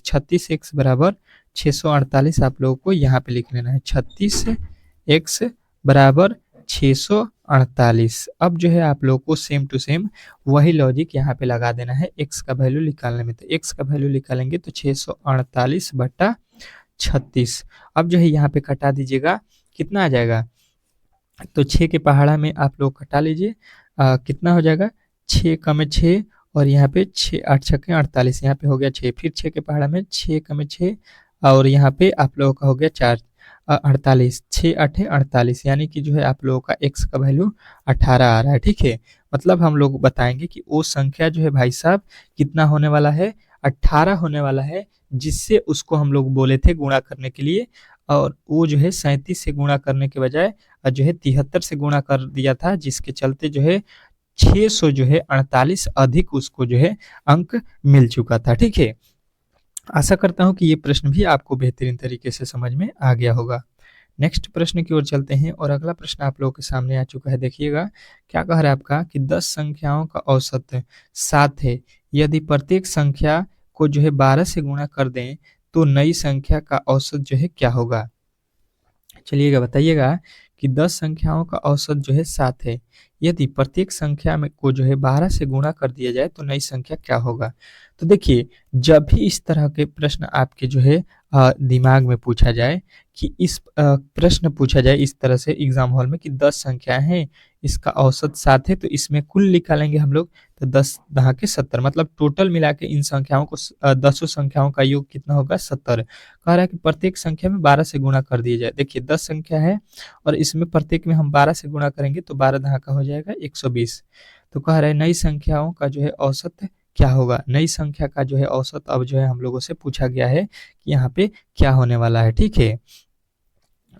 36x बराबर 648 आप लोगों को यहाँ पे लिख लेना है, 36x बराबर 648। अब जो है आप लोग को सेम टू सेम वही लॉजिक यहाँ पे लगा देना है x का वैल्यू निकालने में। तो x का वैल्यू निकालेंगे तो 648 बटा 36। अब जो है यहाँ पे कटा दीजिएगा, कितना आ जाएगा, तो 6 के पहाड़ा में आप लोग कटा लीजिए, कितना हो जाएगा 6 कम 6, और यहाँ पे 6 8 छक्के 48, यहाँ पे हो गया 6, फिर 6 के पहाड़ा में 6 कम 6, और यहाँ पे आप लोगों का हो गया 4 48, 6 8 48, यानी कि जो है आप लोगों का x का वैल्यू 18 आ रहा है, ठीक है। मतलब हम लोग बताएंगे कि वो संख्या जो है भाई साहब कितना होने वाला है 18 होने वाला है, जिससे उसको हम लोग बोले थे गुणा करने के लिए, और वो जो है 37 से गुणा करने के बजाय जो है 73 से गुणा कर दिया था, जिसके चलते जो है 600 जो है 48 अधिक उसको जो है अंक मिल चुका था, ठीक है। आशा करता हूं कि ये प्रश्न भी आपको बेहतरीन तरीके से समझ में आ गया होगा। नेक्स्ट प्रश्न की ओर चलते हैं, और अगला प्रश्न आप लोगों के सामने आ चुका है। देखिएगा क्या कह रहा है आपका कि 10 संख्याओं का औसत 7 है। यदि प्रत्येक संख्या को जो है 12 से गुणा कर दें तो नई संख्या का औसत जो है क्या होगा। चलिएगा बताइएगा कि 10 संख्याओं का औसत जो है 7 है। यदि प्रत्येक संख्या में को जो है 12 से गुणा कर दिया जाए तो नई संख्या क्या होगा। तो देखिए जब भी इस तरह के प्रश्न आपके जो है दिमाग में पूछा जाए कि प्रश्न पूछा जाए इस तरह से एग्जाम हॉल में कि 10 संख्या है, इसका औसत 7 है, तो इसमें कुल निकालेंगे हम लोग, तो 10 दहा के 70, मतलब टोटल मिला के इन संख्याओं को 10 संख्याओं का योग कितना होगा 70। कह रहा है कि प्रत्येक संख्या में 12 से गुणा कर दिया जाए। देखिए 10 संख्या है और इसमें प्रत्येक में हम 12 से गुणा करेंगे तो 12 दहा का हो जाएगा 120। तो कह रहा है नई संख्याओं का जो है औसत क्या होगा। नई संख्या का जो है औसत अब जो है हम लोगों से पूछा गया है कि यहाँ पे क्या होने वाला है, ठीक है।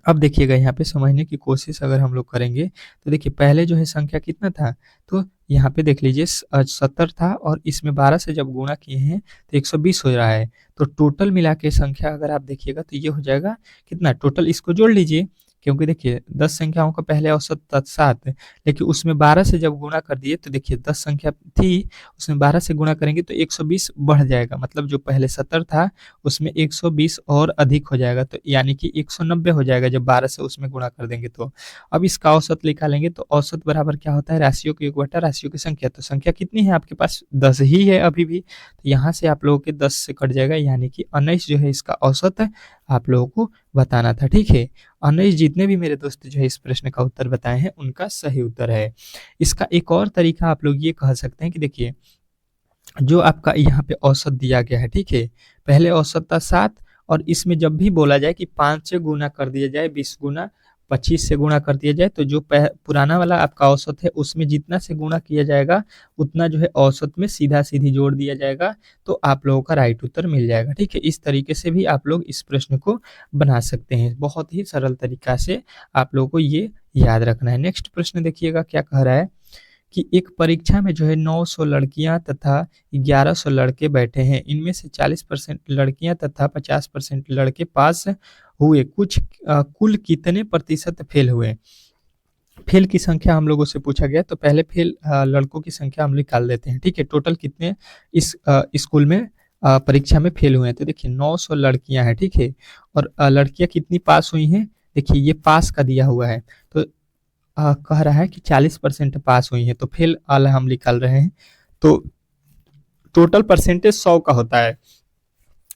अब देखिएगा यहाँ पे समझने की कोशिश अगर हम लोग करेंगे तो देखिए पहले जो है संख्या कितना था, तो यहाँ पे देख लीजिए 70 था, और इसमें 12 से जब गुणा किए हैं तो 120 हो रहा है। तो टोटल मिला के संख्या अगर आप देखिएगा तो ये हो जाएगा कितना, टोटल इसको जोड़ लीजिए, क्योंकि देखिए 10 संख्याओं का पहले औसत था 7, लेकिन उसमें 12 से जब गुणा कर दिए तो देखिए 10 संख्या थी, उसमें 12 से गुणा करेंगे तो 120 बढ़ जाएगा, मतलब जो पहले 70 था उसमें 120 और अधिक हो जाएगा, तो यानी कि 190 हो जाएगा जब 12 से उसमें गुणा कर देंगे तो। अब इसका औसत निकालेंगे तो औसत बराबर क्या होता है, राशियों के योग बटा राशियों की संख्या। तो संख्या कितनी है आपके पास 10 ही है अभी भी, तो यहाँ से आप लोगों के 10 से कट जाएगा, यानी कि 19 जो है इसका औसत है आप लोगों को बताना था, ठीक है। 19 जितने भी मेरे दोस्त जो है इस प्रश्न का उत्तर बताए हैं उनका सही उत्तर है। इसका एक और तरीका आप लोग ये कह सकते हैं कि देखिए जो आपका यहाँ पे औसत दिया गया है, ठीक है, पहले औसत था 7 और इसमें जब भी बोला जाए कि 5 से गुना कर दिया जाए, 20 गुना 25 से गुणा कर दिया जाए, तो जो पुराना वाला आपका औसत है उसमें जितना से गुणा किया जाएगा उतना जो है औसत में सीधा सीधी जोड़ दिया जाएगा, तो आप लोगों का राइट उत्तर मिल जाएगा। ठीक है, इस तरीके से भी आप लोग इस प्रश्न को बना सकते हैं। बहुत ही सरल तरीका से आप लोगों को ये याद रखना है। नेक्स्ट प्रश्न देखिएगा क्या कह रहा है कि एक परीक्षा में जो है 900 लड़कियां तथा 1100 लड़के बैठे हैं। इनमें से 40% लड़कियां तथा 50% लड़के पास हुए। कुल कितने प्रतिशत फेल हुए? फेल की संख्या हम लोगों से पूछा गया, तो पहले फेल लड़कों की संख्या हम निकाल देते हैं। ठीक है, टोटल कितने इस स्कूल में परीक्षा में फेल हुए हैं? तो देखिए 900 लड़कियां हैं। ठीक है, और लड़कियां कितनी पास हुई हैं? देखिए ये पास का दिया हुआ है, तो कह रहा है कि 40% पास हुई है, तो फेल वाला हम निकाल रहे हैं। तो टोटल परसेंटेज 100 का होता है,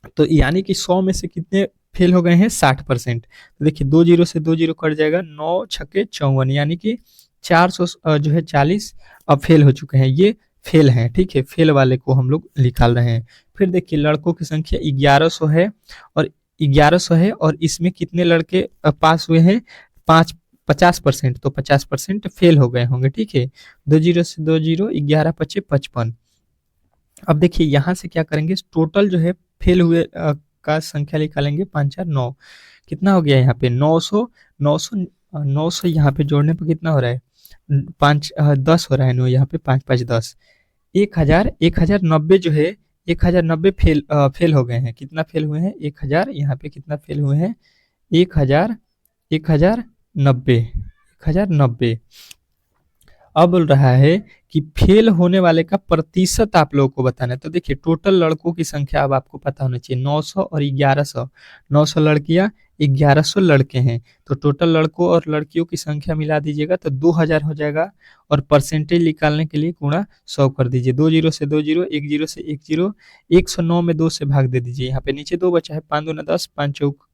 तो यानी कि 100 में से कितने फेल हो गए हैं? 60%। तो देखिए 2 जीरो से 2 जीरो कट जाएगा, 9 छक्के 54, यानी कि 400 जो है 40 अब फेल हो चुके हैं, ये फेल हैं। ठीक है, फेल वाले को हम लोग निकाल रहे हैं। फिर देखिए लड़कों की संख्या 1100 है, और 1100 है और इसमें कितने लड़के पास हुए हैं? 50%, तो 50% फेल हो गए होंगे। ठीक है, 2 जीरो से 2 जीरो, 11 पचे 55। अब देखिए यहाँ से क्या करेंगे, टोटल जो है फेल हुए का संख्या निकालेंगे, 5 4 9, कितना हो गया यहाँ पे? 900। 900 यहाँ पे जोड़ने पर कितना हो रहा है? 10 हो रहा है। नो यहाँ पे 5 5 10, 1090 जो है 1090 फेल हो गए हैं। कितना फेल हुए हैं? 1000। यहाँ पे कितना फेल हुए हैं? 1090। अब बोल रहा है कि फेल होने वाले का प्रतिशत आप लोगों को बताना है। तो देखिए टोटल लड़कों की संख्या अब आपको पता होना चाहिए, 900 और 1100। 900 लड़कियां, 1100 लड़के हैं, तो टोटल लड़कों और लड़कियों की संख्या मिला दीजिएगा तो 2000 हो जाएगा। और परसेंटेज निकालने के लिए गुणा 100 कर दीजिए। 2 जीरो से 2 जीरो, 1 जीरो से 1 जीरो, 109 में 2 से भाग दे दीजिए। यहाँ पे नीचे 2 बचा है, 5 दूना 10, 5 चौक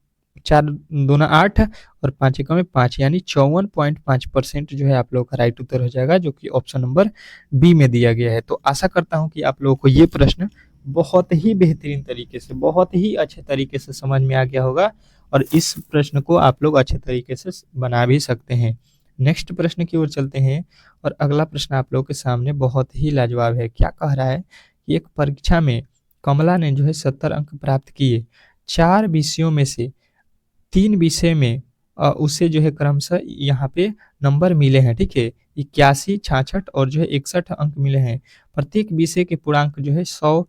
4 दूना 8 और 5 एकम में 5, यानी 54.5% जो है आप लोगों का राइट उत्तर हो जाएगा, जो कि ऑप्शन नंबर बी में दिया गया है। तो आशा करता हूं कि आप लोगों को ये प्रश्न बहुत ही बेहतरीन तरीके से, बहुत ही अच्छे तरीके से समझ में आ गया होगा, और इस प्रश्न को आप लोग अच्छे तरीके से बना भी सकते हैं। नेक्स्ट प्रश्न की ओर चलते हैं, और अगला प्रश्न आप लोगों के सामने बहुत ही लाजवाब है। क्या कह रहा है कि एक परीक्षा में कमला ने जो है 70 अंक प्राप्त किए। 4 विषयों में से 3 विषय में उसे जो है क्रमशः यहाँ पे नंबर मिले हैं। ठीक है, 81, 66 और जो है 61 अंक मिले हैं। प्रत्येक विषय के पूर्णांक जो है 100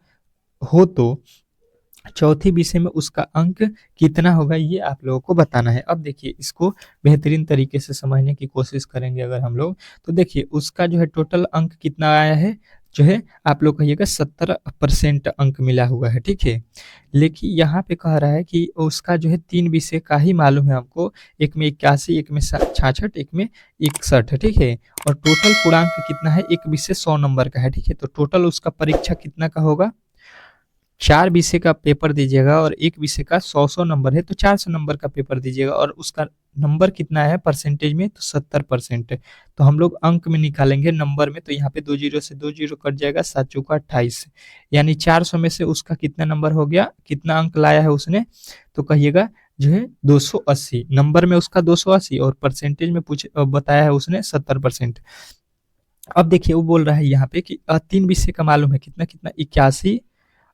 हो, तो चौथी विषय में उसका अंक कितना होगा, ये आप लोगों को बताना है। अब देखिए इसको बेहतरीन तरीके से समझने की कोशिश करेंगे अगर हम लोग, तो देखिए उसका जो है टोटल अंक कितना आया है, जो है आप लोग कहिएगा 70% अंक मिला हुआ है। ठीक है, लेकिन यहाँ पे कह रहा है कि उसका जो है 3 विषय का ही मालूम है हमको, एक में 81, एक में 66, एक में 61। ठीक है, और टोटल पूर्णांक कितना है, एक विषय 100 नंबर का है। ठीक है, तो टोटल उसका परीक्षा कितना का होगा? 4 विषय का पेपर दीजिएगा और एक विषय का 100 नंबर है, तो 400 नंबर का पेपर दीजिएगा, और उसका नंबर कितना है परसेंटेज में, तो 70%। तो हम लोग अंक में निकालेंगे नंबर में, तो यहाँ पे 2 जीरो से 2 जीरो कट जाएगा, 7 चौका 28, यानी 400 में से उसका कितना नंबर हो गया, कितना अंक लाया है उसने, तो कहिएगा जो है 280। नंबर में उसका 280 और परसेंटेज में बताया है उसने 70%। अब देखिए वो बोल रहा है यहाँ पे कि 3 विषय का मालूम है, कितना कितना, 81,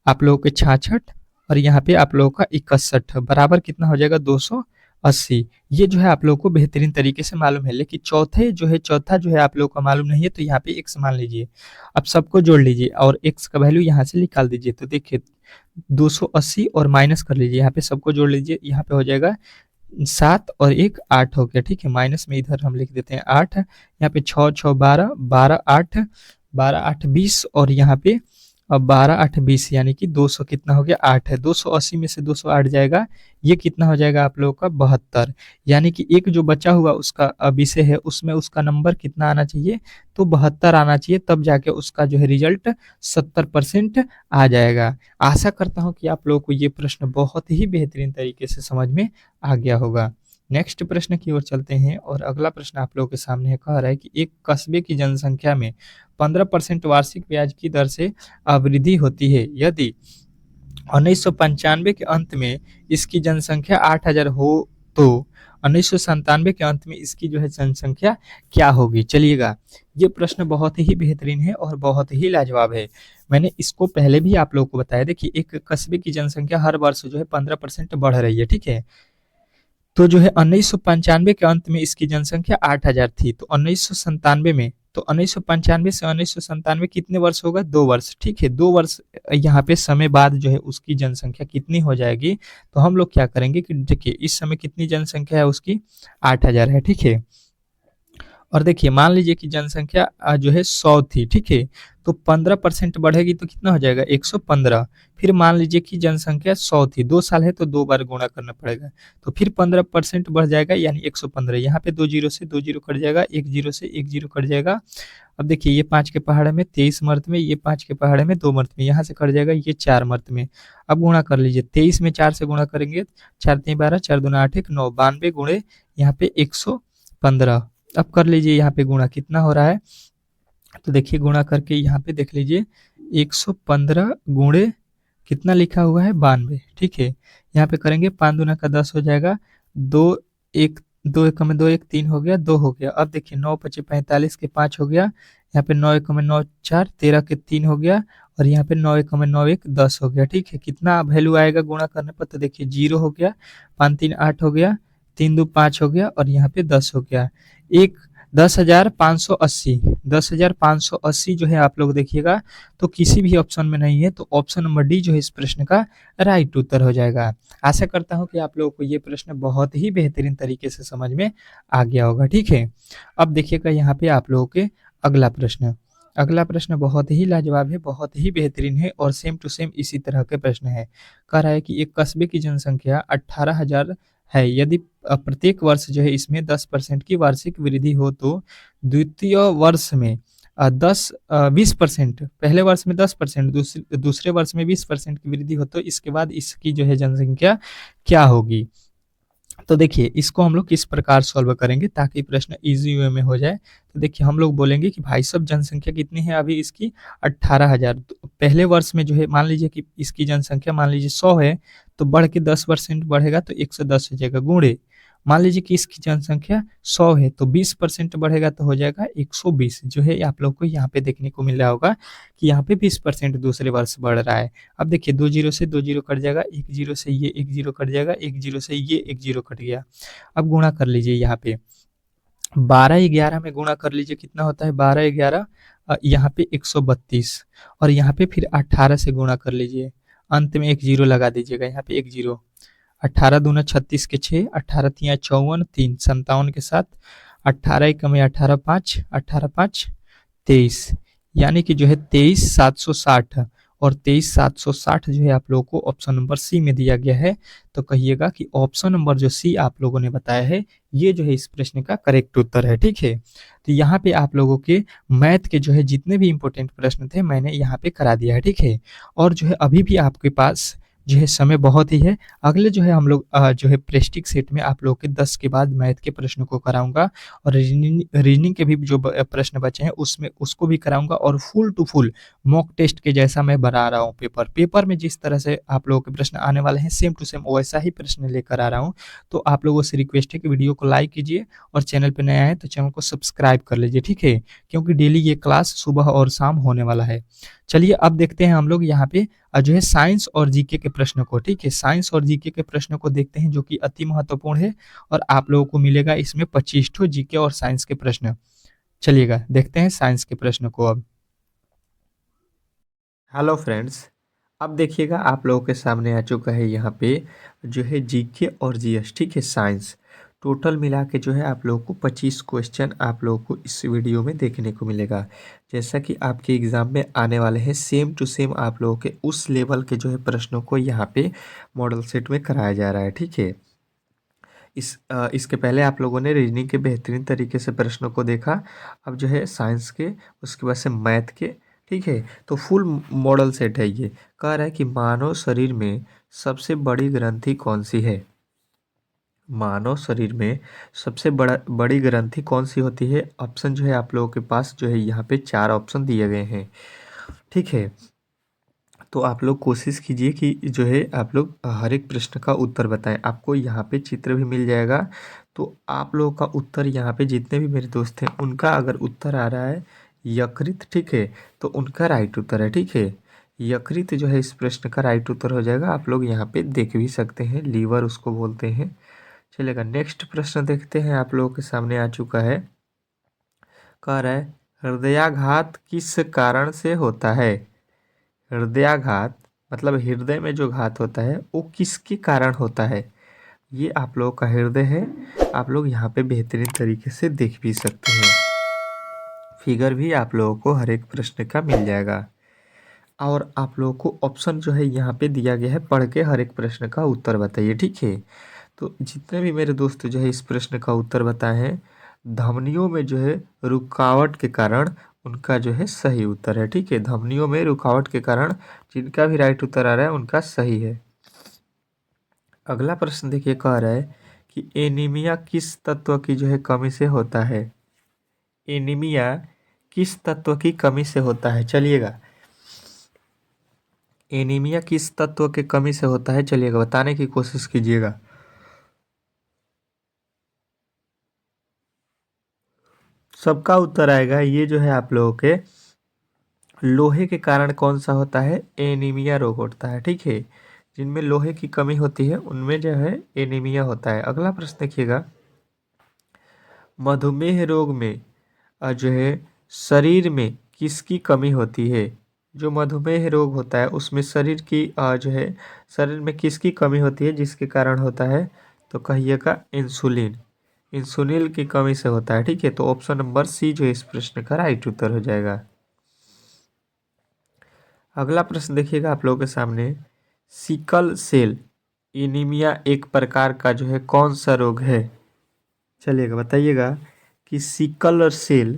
आप लोगों के 66 और यहाँ पे आप लोगों का 61, बराबर कितना हो जाएगा, 280। ये जो है आप लोगों को बेहतरीन तरीके से मालूम है, लेकिन चौथा जो है आप लोगों का मालूम नहीं है, तो यहाँ पे x मान लीजिए। अब सबको जोड़ लीजिए और x का वैल्यू यहाँ से निकाल दीजिए। तो देखिए 280 और माइनस कर लीजिए, यहाँ पे सबको जोड़ लीजिए, यहाँ पे हो जाएगा 7 और 1 8 हो गया। ठीक है, माइनस में इधर हम लिख देते हैं 8, यहाँ पे 6 6 12, 12 8, 12 8 20, और यहाँ पे अब 12 8 20, यानी कि 200 कितना हो गया, 8 है। 280 में से 208 जाएगा, ये कितना हो जाएगा आप लोगों का, 72। यानी कि एक जो बचा हुआ उसका विषय है, उसमें उसका नंबर कितना आना चाहिए, तो 72 आना चाहिए, तब जाके उसका जो है रिजल्ट 70% आ जाएगा। आशा करता हूँ कि आप लोगों को ये प्रश्न बहुत ही बेहतरीन तरीके से समझ में आ गया होगा। नेक्स्ट प्रश्न की ओर चलते हैं, और अगला प्रश्न आप लोगों के सामने है, कह रहा है कि एक कस्बे की जनसंख्या में 15% वार्षिक ब्याज की दर से वृद्धि होती है। यदि 1995 के अंत में इसकी जनसंख्या 8,000 हो तो 1997 के अंत में इसकी जो है जनसंख्या क्या होगी? चलिएगा, ये प्रश्न बहुत ही बेहतरीन है और बहुत ही लाजवाब है। मैंने इसको पहले भी आप लोगों को बताया। देखिए, एक कस्बे की जनसंख्या हर वर्ष जो है 15% बढ़ रही है, ठीक है? तो जो है 1995 के अंत में इसकी जनसंख्या 8,000 थी। तो 1997 में, तो 1995 से 1997 कितने वर्ष होगा? 2 वर्ष, ठीक है? 2 वर्ष यहाँ पे समय बाद जो है उसकी जनसंख्या कितनी हो जाएगी? तो हम लोग क्या करेंगे कि देखिए, इस समय कितनी जनसंख्या है उसकी? 8,000 है, ठीक है? और देखिए, मान लीजिए कि जनसंख्या जो है 100 थी, ठीक है? तो 15% बढ़ेगी तो कितना हो जाएगा? 115। फिर मान लीजिए कि जनसंख्या 100 थी, 2 साल है तो 2 बार गुणा करना पड़ेगा। तो फिर 15% बढ़ जाएगा, यानी 115। यहाँ पे 2 जीरो से 2 जीरो कट जाएगा, 1 जीरो से 1 जीरो कट जाएगा। अब देखिए, ये 5 के पहाड़े में 23 मर्द में, ये 5 के पहाड़े में 2 मर्द में, यहाँ से कट जाएगा ये 4 मर्द में। अब गुणा कर लीजिए, 23 में 4 से गुणा करेंगे, 4 3 12, 4 दूना 8 1 9, 92 गुणे यहाँ पे 115। अब कर लीजिए यहाँ पे गुणा कितना हो रहा है? तो देखिए, गुणा करके यहाँ पे देख लीजिए, 115 गुणे कितना लिखा हुआ है? 92, ठीक है? यहाँ पे करेंगे 5 दूना का 10 हो जाएगा, 2 1 2 एक में 2 1 3 हो गया, 2 हो गया। अब देखिए, 9 पचे 45 के 5 हो गया, यहाँ पे 9 एक में 9 4 13 के 3 हो गया, और यहाँ पे 9 एक में 9 1 10 हो गया, ठीक है? कितना वैल्यू आएगा गुणा करने पर? तो देखिए, 0 हो गया, 5 3 8 हो गया, 3 2 5 हो गया, और यहाँ पे 10 हो गया। एक 10,580, 10,580 जो है आप लोग देखिएगा, तो किसी भी ऑप्शन में नहीं है, तो ऑप्शन नंबर डी जो है इस प्रश्न का राइट उत्तर हो जाएगा। आशा करता हूँ कि आप लोगों को ये प्रश्न बहुत ही बेहतरीन तरीके से समझ में आ गया होगा, ठीक है? अब देखिएगा यहाँ पे आप लोगों के अगला प्रश्न। अगला प्रश्न बहुत ही लाजवाब है, बहुत ही बेहतरीन है, और सेम टू सेम इसी तरह के प्रश्न है। कह रहा है कि एक कस्बे की जनसंख्या 18,000 है। यदि प्रत्येक वर्ष जो है इसमें 10% की वार्षिक वृद्धि हो तो द्वितीय वर्ष में 20%, पहले वर्ष में 10%, दूसरे वर्ष में 20% की वृद्धि हो तो इसके बाद इसकी जो है जनसंख्या क्या होगी? तो देखिए, इसको हम लोग किस प्रकार सॉल्व करेंगे ताकि प्रश्न इजी वे में हो जाए। तो देखिए, हम लोग बोलेंगे कि भाई साहब, जनसंख्या कितनी है अभी इसकी? 18,000। तो पहले वर्ष में जो है, मान लीजिए कि इसकी जनसंख्या मान लीजिए 100 है, तो बढ़ के 10% बढ़ेगा तो 110 हो जाएगा, गुणे मान लीजिए कि इसकी जनसंख्या 100 है, तो 20% बढ़ेगा तो हो जाएगा 120। जो है आप लोग को यहाँ पे देखने को मिल रहा होगा कि यहाँ पे 20% दूसरे वर्ष बढ़ रहा है। अब देखिए, 2 जीरो से 2 जीरो कट जाएगा, 1 जीरो से ये 1 जीरो कट जाएगा, 1 जीरो से ये 1 जीरो कट गया। अब गुणा कर लीजिए यहाँ पे, 12 11 में गुणा कर लीजिए, कितना होता है? 12 11 यहाँ पे 132, और यहाँ पे फिर 18 से गुणा कर लीजिए, अंत में 1 जीरो लगा दीजिएगा, यहाँ पे 1 जीरो। 18 दूना 36 के 6, 18 तिया 54, 3 57 के 7, 18 एक में 18 5, 18 5 23, यानी कि जो है 23,760, और 23,760 जो है आप लोगों को ऑप्शन नंबर सी में दिया गया है। तो कहिएगा कि ऑप्शन नंबर जो सी आप लोगों ने बताया है, ये जो है इस प्रश्न का करेक्ट उत्तर है, ठीक है? तो यहाँ पे आप लोगों के मैथ के जो है जितने भी इंपॉर्टेंट प्रश्न थे, मैंने यहाँ पे करा दिया है, ठीक है? और जो है अभी भी आपके पास जो है समय बहुत ही है। अगले जो है हम लोग जो है प्रेस्टिक सेट में आप लोग के 10 के बाद मैथ के प्रश्नों को कराऊंगा, और रीजनिंग के भी जो प्रश्न बचे हैं उसमें उसको भी कराऊंगा, और full to full mock test के जैसा मैं बना रहा हूँ पेपर। पेपर में जिस तरह से आप लोगों के प्रश्न आने वाले हैं, सेम टू सेम वैसा ही प्रश्न लेकर आ रहा हूँ। तो आप लोगों से रिक्वेस्ट है कि वीडियो को लाइक कीजिए, और चैनल पर नया है तो चैनल को सब्सक्राइब कर लीजिए, ठीक है? क्योंकि डेली ये क्लास सुबह और शाम होने वाला है। चलिए, अब देखते हैं हम लोग यहाँ पे जो है साइंस और जीके के प्रश्न को, ठीक है? साइंस और जीके के प्रश्न को देखते हैं, जो कि अति महत्वपूर्ण है, और आप लोगों को मिलेगा इसमें 25 ठो जीके और साइंस के प्रश्न। चलिएगा, देखते हैं साइंस के प्रश्न को अब। हेलो फ्रेंड्स, अब देखिएगा, आप लोगों के सामने आ चुका है यहाँ पे जो है जीके और जीएस, ठीक है? साइंस टोटल मिला के जो है आप लोगों को 25 क्वेश्चन आप लोगों को इस वीडियो में देखने को मिलेगा। जैसा कि आपके एग्ज़ाम में आने वाले हैं, सेम टू सेम आप लोगों के उस लेवल के जो है प्रश्नों को यहाँ पे मॉडल सेट में कराया जा रहा है, ठीक है? इसके पहले आप लोगों ने रीजनिंग के बेहतरीन तरीके से प्रश्नों को देखा। अब जो है साइंस के, उसके बाद से मैथ के, ठीक है? तो फुल मॉडल सेट है ये। कह रहा है कि मानव शरीर में सबसे बड़ी ग्रंथि कौन सी है? मानव शरीर में सबसे बड़ी ग्रंथि कौन सी होती है? ऑप्शन जो है आप लोगों के पास जो है यहाँ पे 4 ऑप्शन दिए गए हैं, ठीक है? तो आप लोग कोशिश कीजिए कि जो है आप लोग हर एक प्रश्न का उत्तर बताएं। आपको यहाँ पे चित्र भी मिल जाएगा, तो आप लोगों का उत्तर यहाँ पे जितने भी मेरे दोस्त हैं उनका अगर उत्तर आ रहा है यकृत, ठीक है, तो उनका राइट उत्तर है, ठीक है। यकृत जो है इस प्रश्न का राइट उत्तर हो जाएगा। आप लोग यहाँ पे देख भी सकते हैं, लीवर उसको बोलते हैं। चलेगा, नेक्स्ट प्रश्न देखते हैं, आप लोगों के सामने आ चुका है। कह रहा है हृदयाघात किस कारण से होता है। हृदयाघात मतलब हृदय में जो घात होता है वो किसके कारण होता है। ये आप लोगों का हृदय है। आप लोग यहाँ पे बेहतरीन तरीके से देख भी सकते हैं। फिगर भी आप लोगों को हर एक प्रश्न का मिल जाएगा। और आप लोगों को ऑप्शन जो है यहाँ पे दिया गया है, पढ़ के हर एक प्रश्न का उत्तर बताइए, ठीक है। तो जितने भी मेरे दोस्त जो है इस प्रश्न का उत्तर बताए हैं, धमनियों में जो है रुकावट के कारण, उनका जो है सही उत्तर है, ठीक है। धमनियों में रुकावट के कारण जिनका भी राइट उत्तर आ रहा है उनका सही है। अगला प्रश्न देखिए, कह रहा है कि एनीमिया किस तत्व की जो है कमी से होता है। एनीमिया किस तत्व की कमी से होता है, चलिएगा। एनीमिया किस तत्व के कमी से होता है, चलिएगा बताने की कोशिश कीजिएगा। सबका उत्तर आएगा, ये जो है आप लोगों के लोहे के कारण कौन सा होता है, एनीमिया रोग होता है, ठीक है। जिनमें लोहे की कमी होती है उनमें जो है एनीमिया होता है। अगला प्रश्न देखिएगा, मधुमेह रोग में जो है शरीर में किसकी कमी होती है। जो मधुमेह रोग होता है उसमें शरीर की जो है शरीर में किसकी कमी होती है, जिसके कारण होता है, तो कहिएगा इंसुलिन। इंसुलिन की कमी से होता है, ठीक है। तो ऑप्शन नंबर सी जो है इस प्रश्न का राइट उत्तर हो जाएगा। अगला प्रश्न देखिएगा आप लोगों के सामने, सिकल सेल एनीमिया एक प्रकार का जो है कौन सा रोग है। चलिएगा बताइएगा कि सिकल सेल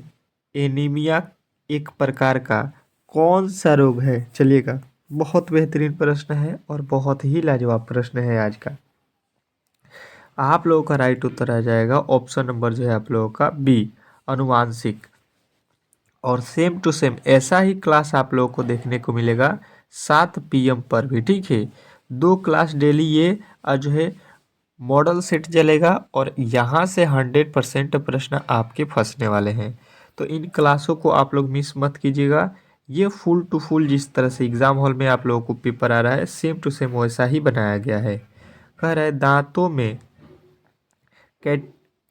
एनीमिया एक प्रकार का कौन सा रोग है। चलिएगा, बहुत बेहतरीन प्रश्न है और बहुत ही लाजवाब प्रश्न है आज का। आप लोगों का राइट उत्तर आ जाएगा ऑप्शन नंबर जो है आप लोगों का बी, अनुवांशिक। और सेम टू सेम ऐसा ही क्लास आप लोगों को देखने को मिलेगा 7 PM पर भी, ठीक है। 2 क्लास डेली ये जो है मॉडल सेट चलेगा और यहाँ से 100% प्रश्न आपके फंसने वाले हैं। तो इन क्लासों को आप लोग मिस मत कीजिएगा। ये फुल टू फुल जिस तरह से एग्ज़ाम हॉल में आप लोगों को पेपर आ रहा है सेम टू सेम वैसा ही बनाया गया है। कह रहा है दांतों में कै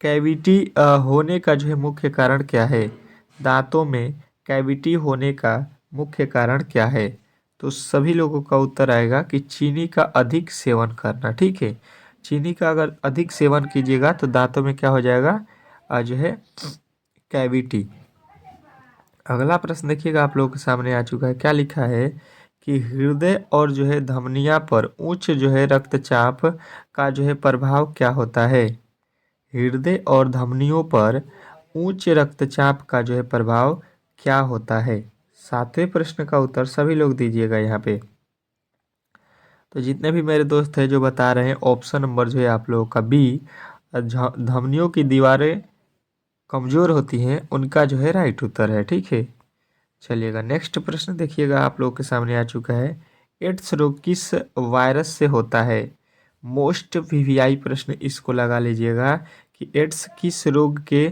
कैविटी होने का जो है मुख्य कारण क्या है। दांतों में कैविटी होने का मुख्य कारण क्या है। तो सभी लोगों का उत्तर आएगा कि चीनी का अधिक सेवन करना, ठीक है। चीनी का अगर अधिक सेवन कीजिएगा तो दांतों में क्या हो जाएगा, जो है कैविटी। अगला प्रश्न देखिएगा आप लोगों के सामने आ चुका है, क्या लिखा है कि हृदय और जो है धमनिया पर उच्च जो है रक्तचाप का जो है प्रभाव क्या होता है। हृदय और धमनियों पर उच्च रक्तचाप का जो है प्रभाव क्या होता है। 7वें प्रश्न का उत्तर सभी लोग दीजिएगा यहाँ पे। तो जितने भी मेरे दोस्त हैं जो बता रहे हैं ऑप्शन नंबर जो है आप लोगों का बी, धमनियों की दीवारें कमज़ोर होती हैं, उनका जो है राइट उत्तर है, ठीक है। चलिएगा, नेक्स्ट प्रश्न देखिएगा आप लोगों के सामने आ चुका है, एड्स रोग किस वायरस से होता है। मोस्ट वीवीआई प्रश्न इसको लगा लीजिएगा कि एड्स किस रोग के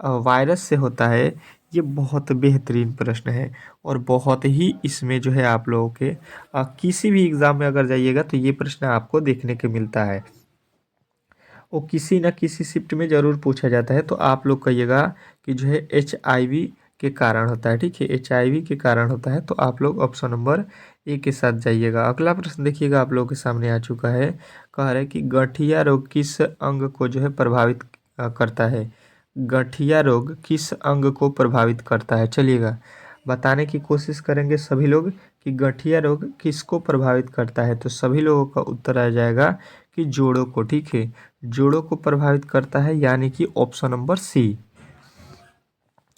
वायरस से होता है। ये बहुत बेहतरीन प्रश्न है और बहुत ही इसमें जो है आप लोगों के किसी भी एग्ज़ाम में अगर जाइएगा तो ये प्रश्न आपको देखने को मिलता है। वो किसी न किसी शिफ्ट में ज़रूर पूछा जाता है। तो आप लोग कहिएगा कि जो है HIV के कारण होता है, ठीक है। HIV के कारण होता है, तो आप लोग ऑप्शन नंबर ए के साथ जाइएगा। अगला प्रश्न देखिएगा आप लोगों के सामने आ चुका है, कह रहा है कि गठिया रोग किस अंग को जो है प्रभावित करता है। गठिया रोग किस अंग को प्रभावित करता है, चलिएगा बताने की कोशिश करेंगे सभी लोग कि गठिया रोग किसको प्रभावित करता है। तो सभी लोगों का उत्तर आ जाएगा कि जोड़ों को, ठीक है। जोड़ों को प्रभावित करता है, यानी कि ऑप्शन नंबर सी।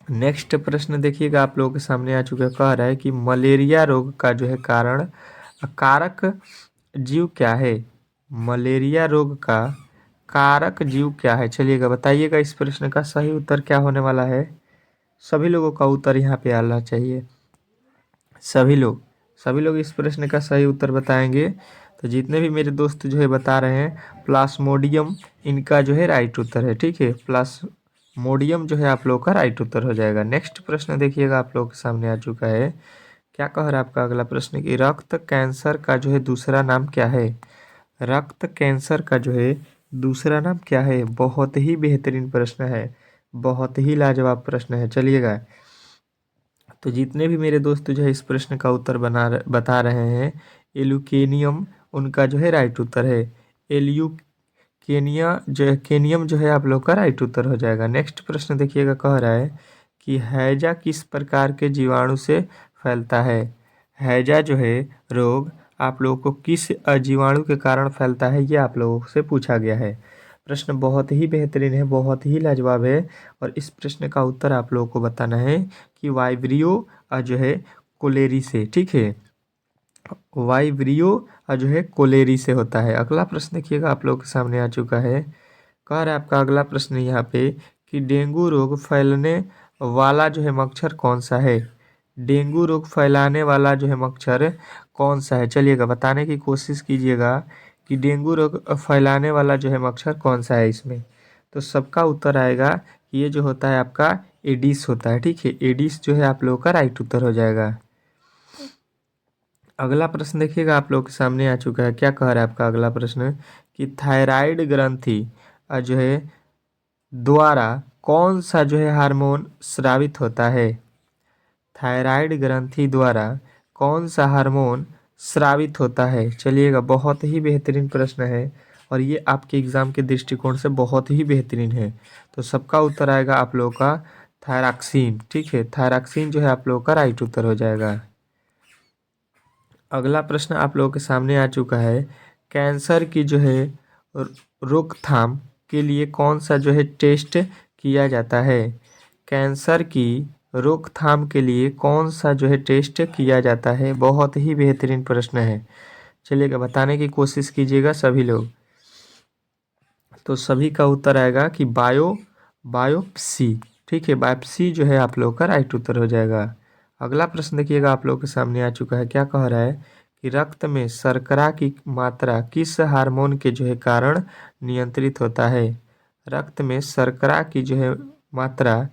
नेक्स्ट प्रश्न देखिएगा आप लोगों के सामने आ चुका है, कह रहा है कि मलेरिया रोग का जो है कारक जीव क्या है। मलेरिया रोग का कारक जीव क्या है, चलिएगा बताइएगा इस प्रश्न का सही उत्तर क्या होने वाला है। सभी लोगों का उत्तर यहाँ पे आना चाहिए। सभी लोग सभी लोग इस प्रश्न का सही उत्तर बताएंगे। तो जितने भी मेरे दोस्त जो है बता रहे हैं प्लाज्मोडियम, इनका जो है राइट उत्तर है। ठीक है, प्लाज्मोडियम जो है आप लोग का राइट उत्तर हो जाएगा। नेक्स्ट प्रश्न देखिएगा, आप लोग के सामने आ चुका है। क्या कह रहा है आपका अगला प्रश्न कि रक्त कैंसर का जो है दूसरा नाम क्या है। रक्त कैंसर का जो है दूसरा नाम क्या है। बहुत ही बेहतरीन प्रश्न है, बहुत ही लाजवाब प्रश्न है। चलिएगा, तो जितने भी मेरे दोस्त जो है इस प्रश्न का उत्तर बता रहे हैं, एल्यूकेनियम उनका जो है राइट उत्तर है। केनियम जो है आप लोग का राइट उत्तर हो जाएगा। नेक्स्ट प्रश्न देखिएगा, कह रहा है कि हैजा किस प्रकार के जीवाणु से फैलता है। हैजा जो है रोग आप लोगों को किस जीवाणु के कारण फैलता है, ये आप लोगों से पूछा गया है। प्रश्न बहुत ही बेहतरीन है, बहुत ही लाजवाब है। और इस प्रश्न का उत्तर आप लोगों को बताना है कि वाइब्रियो जो है कोलेरी से। ठीक है, वाइब्रियो जो है कोलेरी से होता है। अगला प्रश्न देखिएगा, आप लोग के सामने आ चुका है। कह रहा है आपका अगला प्रश्न यहाँ पे कि डेंगू रोग फैलने वाला जो है मच्छर कौन सा है। डेंगू रोग फैलाने वाला जो है मच्छर कौन सा है। चलिएगा, बताने की कोशिश कीजिएगा कि डेंगू रोग फैलाने वाला जो है मच्छर कौन सा है इसमें। तो सबका उत्तर आएगा कि ये जो होता है आपका एडिस होता है। ठीक है, एडिस जो है आप लोगों का राइट उत्तर हो जाएगा। अगला प्रश्न देखिएगा, आप लोग के सामने आ चुका है। क्या कह रहा है आपका अगला प्रश्न कि थायराइड ग्रंथि जो है द्वारा कौन सा जो है हार्मोन स्रावित होता है। थायराइड ग्रंथि द्वारा कौन सा हार्मोन स्रावित होता है। चलिएगा, बहुत ही बेहतरीन प्रश्न है और ये आपके एग्जाम के दृष्टिकोण से बहुत ही बेहतरीन है। तो सबका उत्तर आएगा आप लोगों का थायरॉक्सिन। ठीक है, थायरॉक्सिन जो है आप लोगों का राइट उत्तर हो जाएगा। अगला प्रश्न आप लोगों के सामने आ चुका है। कैंसर की जो है रोकथाम के लिए कौन सा जो है टेस्ट किया जाता है। कैंसर की रोकथाम के लिए कौन सा जो है टेस्ट किया जाता है। बहुत ही बेहतरीन प्रश्न है। चलिएगा, बताने की कोशिश कीजिएगा सभी लोग। तो सभी का उत्तर आएगा कि बायोप्सी। ठीक है, बायोप्सी जो है आप लोग का राइट उत्तर हो जाएगा। अगला प्रश्न देखिएगा, आप लोग के सामने आ चुका है। क्या कह रहा है कि रक्त में शर्करा की मात्रा किस हार्मोन के जो है कारण नियंत्रित होता है। रक्त में शर्करा की जो है मात्रा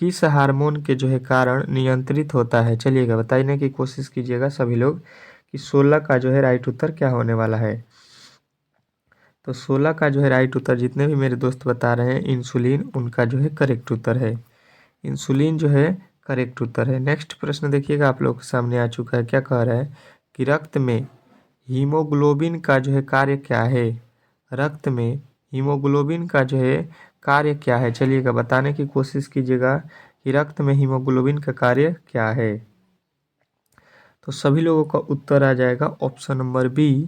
किस हार्मोन के जो है कारण नियंत्रित होता है। चलिएगा, बताने की कोशिश कीजिएगा सभी लोग कि 16 का जो है राइट उत्तर क्या होने वाला है। तो 16 का जो है राइट उत्तर जितने भी मेरे दोस्त बता रहे हैं इंसुलिन, उनका जो है करेक्ट उत्तर है। इंसुलिन जो है करेक्ट उत्तर है। नेक्स्ट प्रश्न देखिएगा, आप लोग के सामने आ चुका है। क्या कह रहा है कि रक्त में हीमोग्लोबिन का जो है कार्य क्या है। रक्त में हीमोग्लोबिन का जो है कार्य क्या है। चलिएगा, बताने की कोशिश कीजिएगा कि रक्त में हीमोग्लोबिन का कार्य क्या है। तो सभी लोगों का उत्तर आ जाएगा ऑप्शन नंबर बी,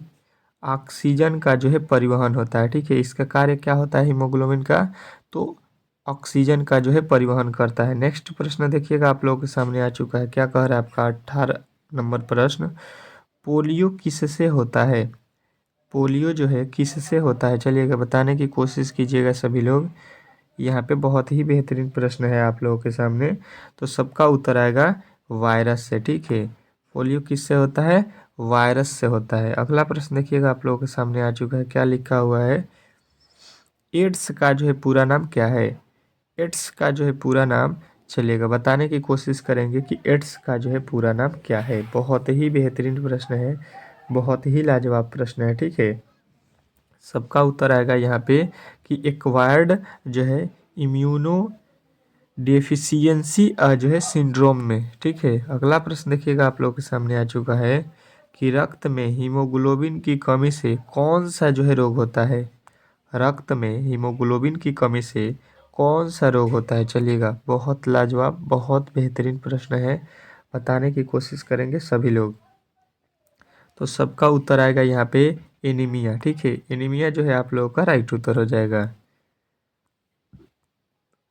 ऑक्सीजन का जो है परिवहन होता है। ठीक है, इसका कार्य क्या होता है हीमोग्लोबिन का, तो ऑक्सीजन का जो है परिवहन करता है। नेक्स्ट प्रश्न देखिएगा, आप लोगों के सामने आ चुका है। क्या कह रहा है आपका 18 नंबर प्रश्न, पोलियो किससे होता है। पोलियो जो है किससे होता है। चलिएगा, बताने की कोशिश कीजिएगा सभी लोग। यहाँ पे बहुत ही बेहतरीन प्रश्न है आप लोगों के सामने। तो सबका उत्तर आएगा वायरस से। ठीक है, पोलियो किससे होता है, वायरस से होता है। अगला प्रश्न देखिएगा, आप लोगों के सामने आ चुका है। क्या लिखा हुआ है, एड्स का जो है पूरा नाम क्या है। एड्स का जो है पूरा नाम, चलिएगा बताने की कोशिश करेंगे कि एड्स का जो है पूरा नाम क्या है। बहुत ही बेहतरीन प्रश्न है, बहुत ही लाजवाब प्रश्न है। ठीक है, सबका उत्तर आएगा यहाँ पे कि एक्वायर्ड जो है इम्यूनो डेफिशिएंसी जो है सिंड्रोम में। ठीक है, अगला प्रश्न देखिएगा, आप लोगों के सामने आ चुका है कि रक्त में हीमोग्लोबिन की कमी से कौन सा जो है रोग होता है। रक्त में हीमोग्लोबिन की कमी से कौन सा रोग होता है। चलिएगा, बहुत लाजवाब, बहुत बेहतरीन प्रश्न है, बताने की कोशिश करेंगे सभी लोग। तो सबका उत्तर आएगा यहाँ पे एनीमिया। ठीक है, एनीमिया जो है आप लोगों का राइट उत्तर हो जाएगा।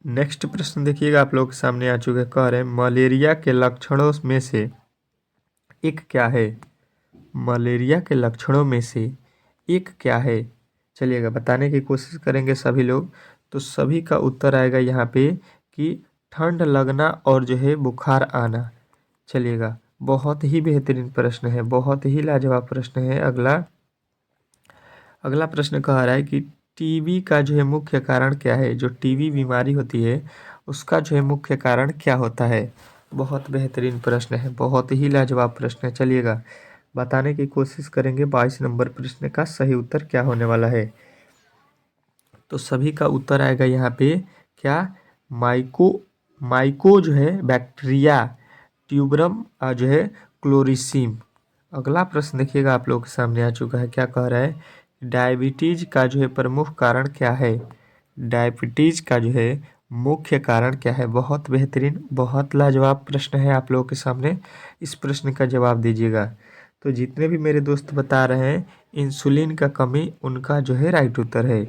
नेक्स्ट प्रश्न देखिएगा, आप लोग के सामने आ चुके, कह रहे हैं मलेरिया के लक्षणों में से एक क्या है। मलेरिया के लक्षणों में से एक क्या है। चलिएगा, बताने की कोशिश करेंगे सभी लोग। तो सभी का उत्तर आएगा यहाँ पे कि ठंड लगना और जो है बुखार आना। चलिएगा, बहुत ही बेहतरीन प्रश्न है, बहुत ही लाजवाब प्रश्न है। अगला प्रश्न कह रहा है कि टीबी का जो है मुख्य कारण क्या है। जो टीबी बीमारी होती है उसका जो है मुख्य कारण क्या होता है। बहुत बेहतरीन प्रश्न है, बहुत ही लाजवाब प्रश्न है। चलिएगा बताने की कोशिश करेंगे 22 नंबर प्रश्न का सही उत्तर क्या होने वाला है। तो सभी का उत्तर आएगा यहाँ पे क्या, माइको जो है बैक्टीरिया, ट्यूबरम जो है क्लोरीसीम। अगला प्रश्न देखिएगा आप लोगों के सामने आ चुका है। क्या कह रहा है, डायबिटीज का जो है प्रमुख कारण क्या है। डायबिटीज का जो है मुख्य कारण क्या है। बहुत बेहतरीन, बहुत लाजवाब प्रश्न है आप लोगों के सामने। इस प्रश्न का जवाब दीजिएगा। तो जितने भी मेरे दोस्त बता रहे हैं इंसुलिन का कमी, उनका जो है राइट उत्तर है।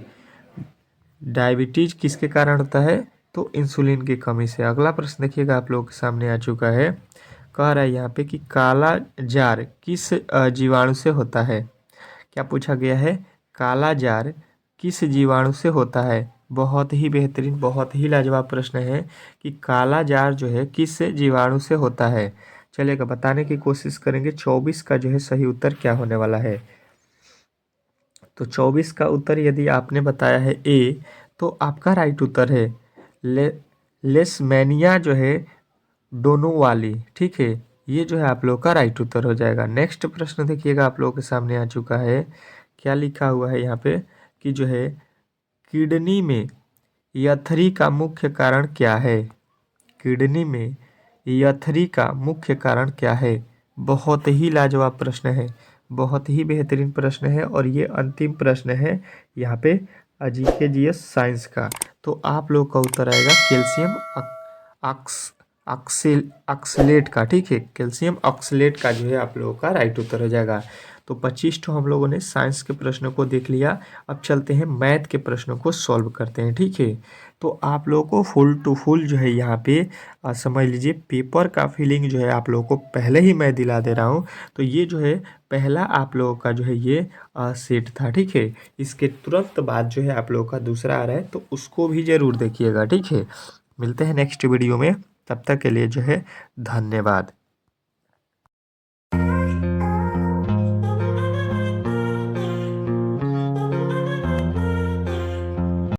डायबिटीज किसके कारण होता है, तो इंसुलिन की कमी से। अगला प्रश्न देखिएगा आप लोगों के सामने आ चुका है। कह रहा है यहाँ पे कि काला जार किस जीवाणु से होता है। क्या पूछा गया है, काला जार किस जीवाणु से होता है। बहुत ही बेहतरीन, बहुत ही लाजवाब प्रश्न है कि काला जार जो है किस जीवाणु से होता है। चलिएगा बताने की कोशिश करेंगे 24 का जो है सही उत्तर क्या होने वाला है। तो 24 का उत्तर यदि आपने बताया है ए, तो आपका राइट उत्तर है ले लेसमैनिया जो है दोनों वाली। ठीक है, ये जो है आप लोग का राइट उत्तर हो जाएगा। नेक्स्ट प्रश्न देखिएगा आप लोगों के सामने आ चुका है। क्या लिखा हुआ है यहाँ पे कि जो है किडनी में यथरी का मुख्य कारण क्या है। किडनी में यथरी का मुख्य कारण क्या है। बहुत ही लाजवाब प्रश्न है, बहुत ही बेहतरीन प्रश्न है और ये अंतिम प्रश्न है यहाँ पे जीके जीएस साइंस का। तो आप लोग का उत्तर आएगा कैल्शियम ऑक्सलेट का। ठीक है, कैल्शियम ऑक्सलेट का जो है आप लोगों का राइट उत्तर हो जाएगा। तो 25 तो हम लोगों ने साइंस के प्रश्नों को देख लिया। अब चलते हैं मैथ के प्रश्नों को सॉल्व करते हैं। ठीक है, तो आप लोगों को फुल टू फुल जो है यहाँ पे समझ लीजिए पेपर का फीलिंग जो है आप लोगों को पहले ही मैं दिला दे रहा हूँ। तो ये जो है पहला आप लोगों का जो है ये सेट था। ठीक है, इसके तुरंत बाद जो है आप लोगों का दूसरा आ रहा है, तो उसको भी ज़रूर देखिएगा। ठीक है, मिलते हैं नेक्स्ट वीडियो में, तब तक के लिए जो है धन्यवाद।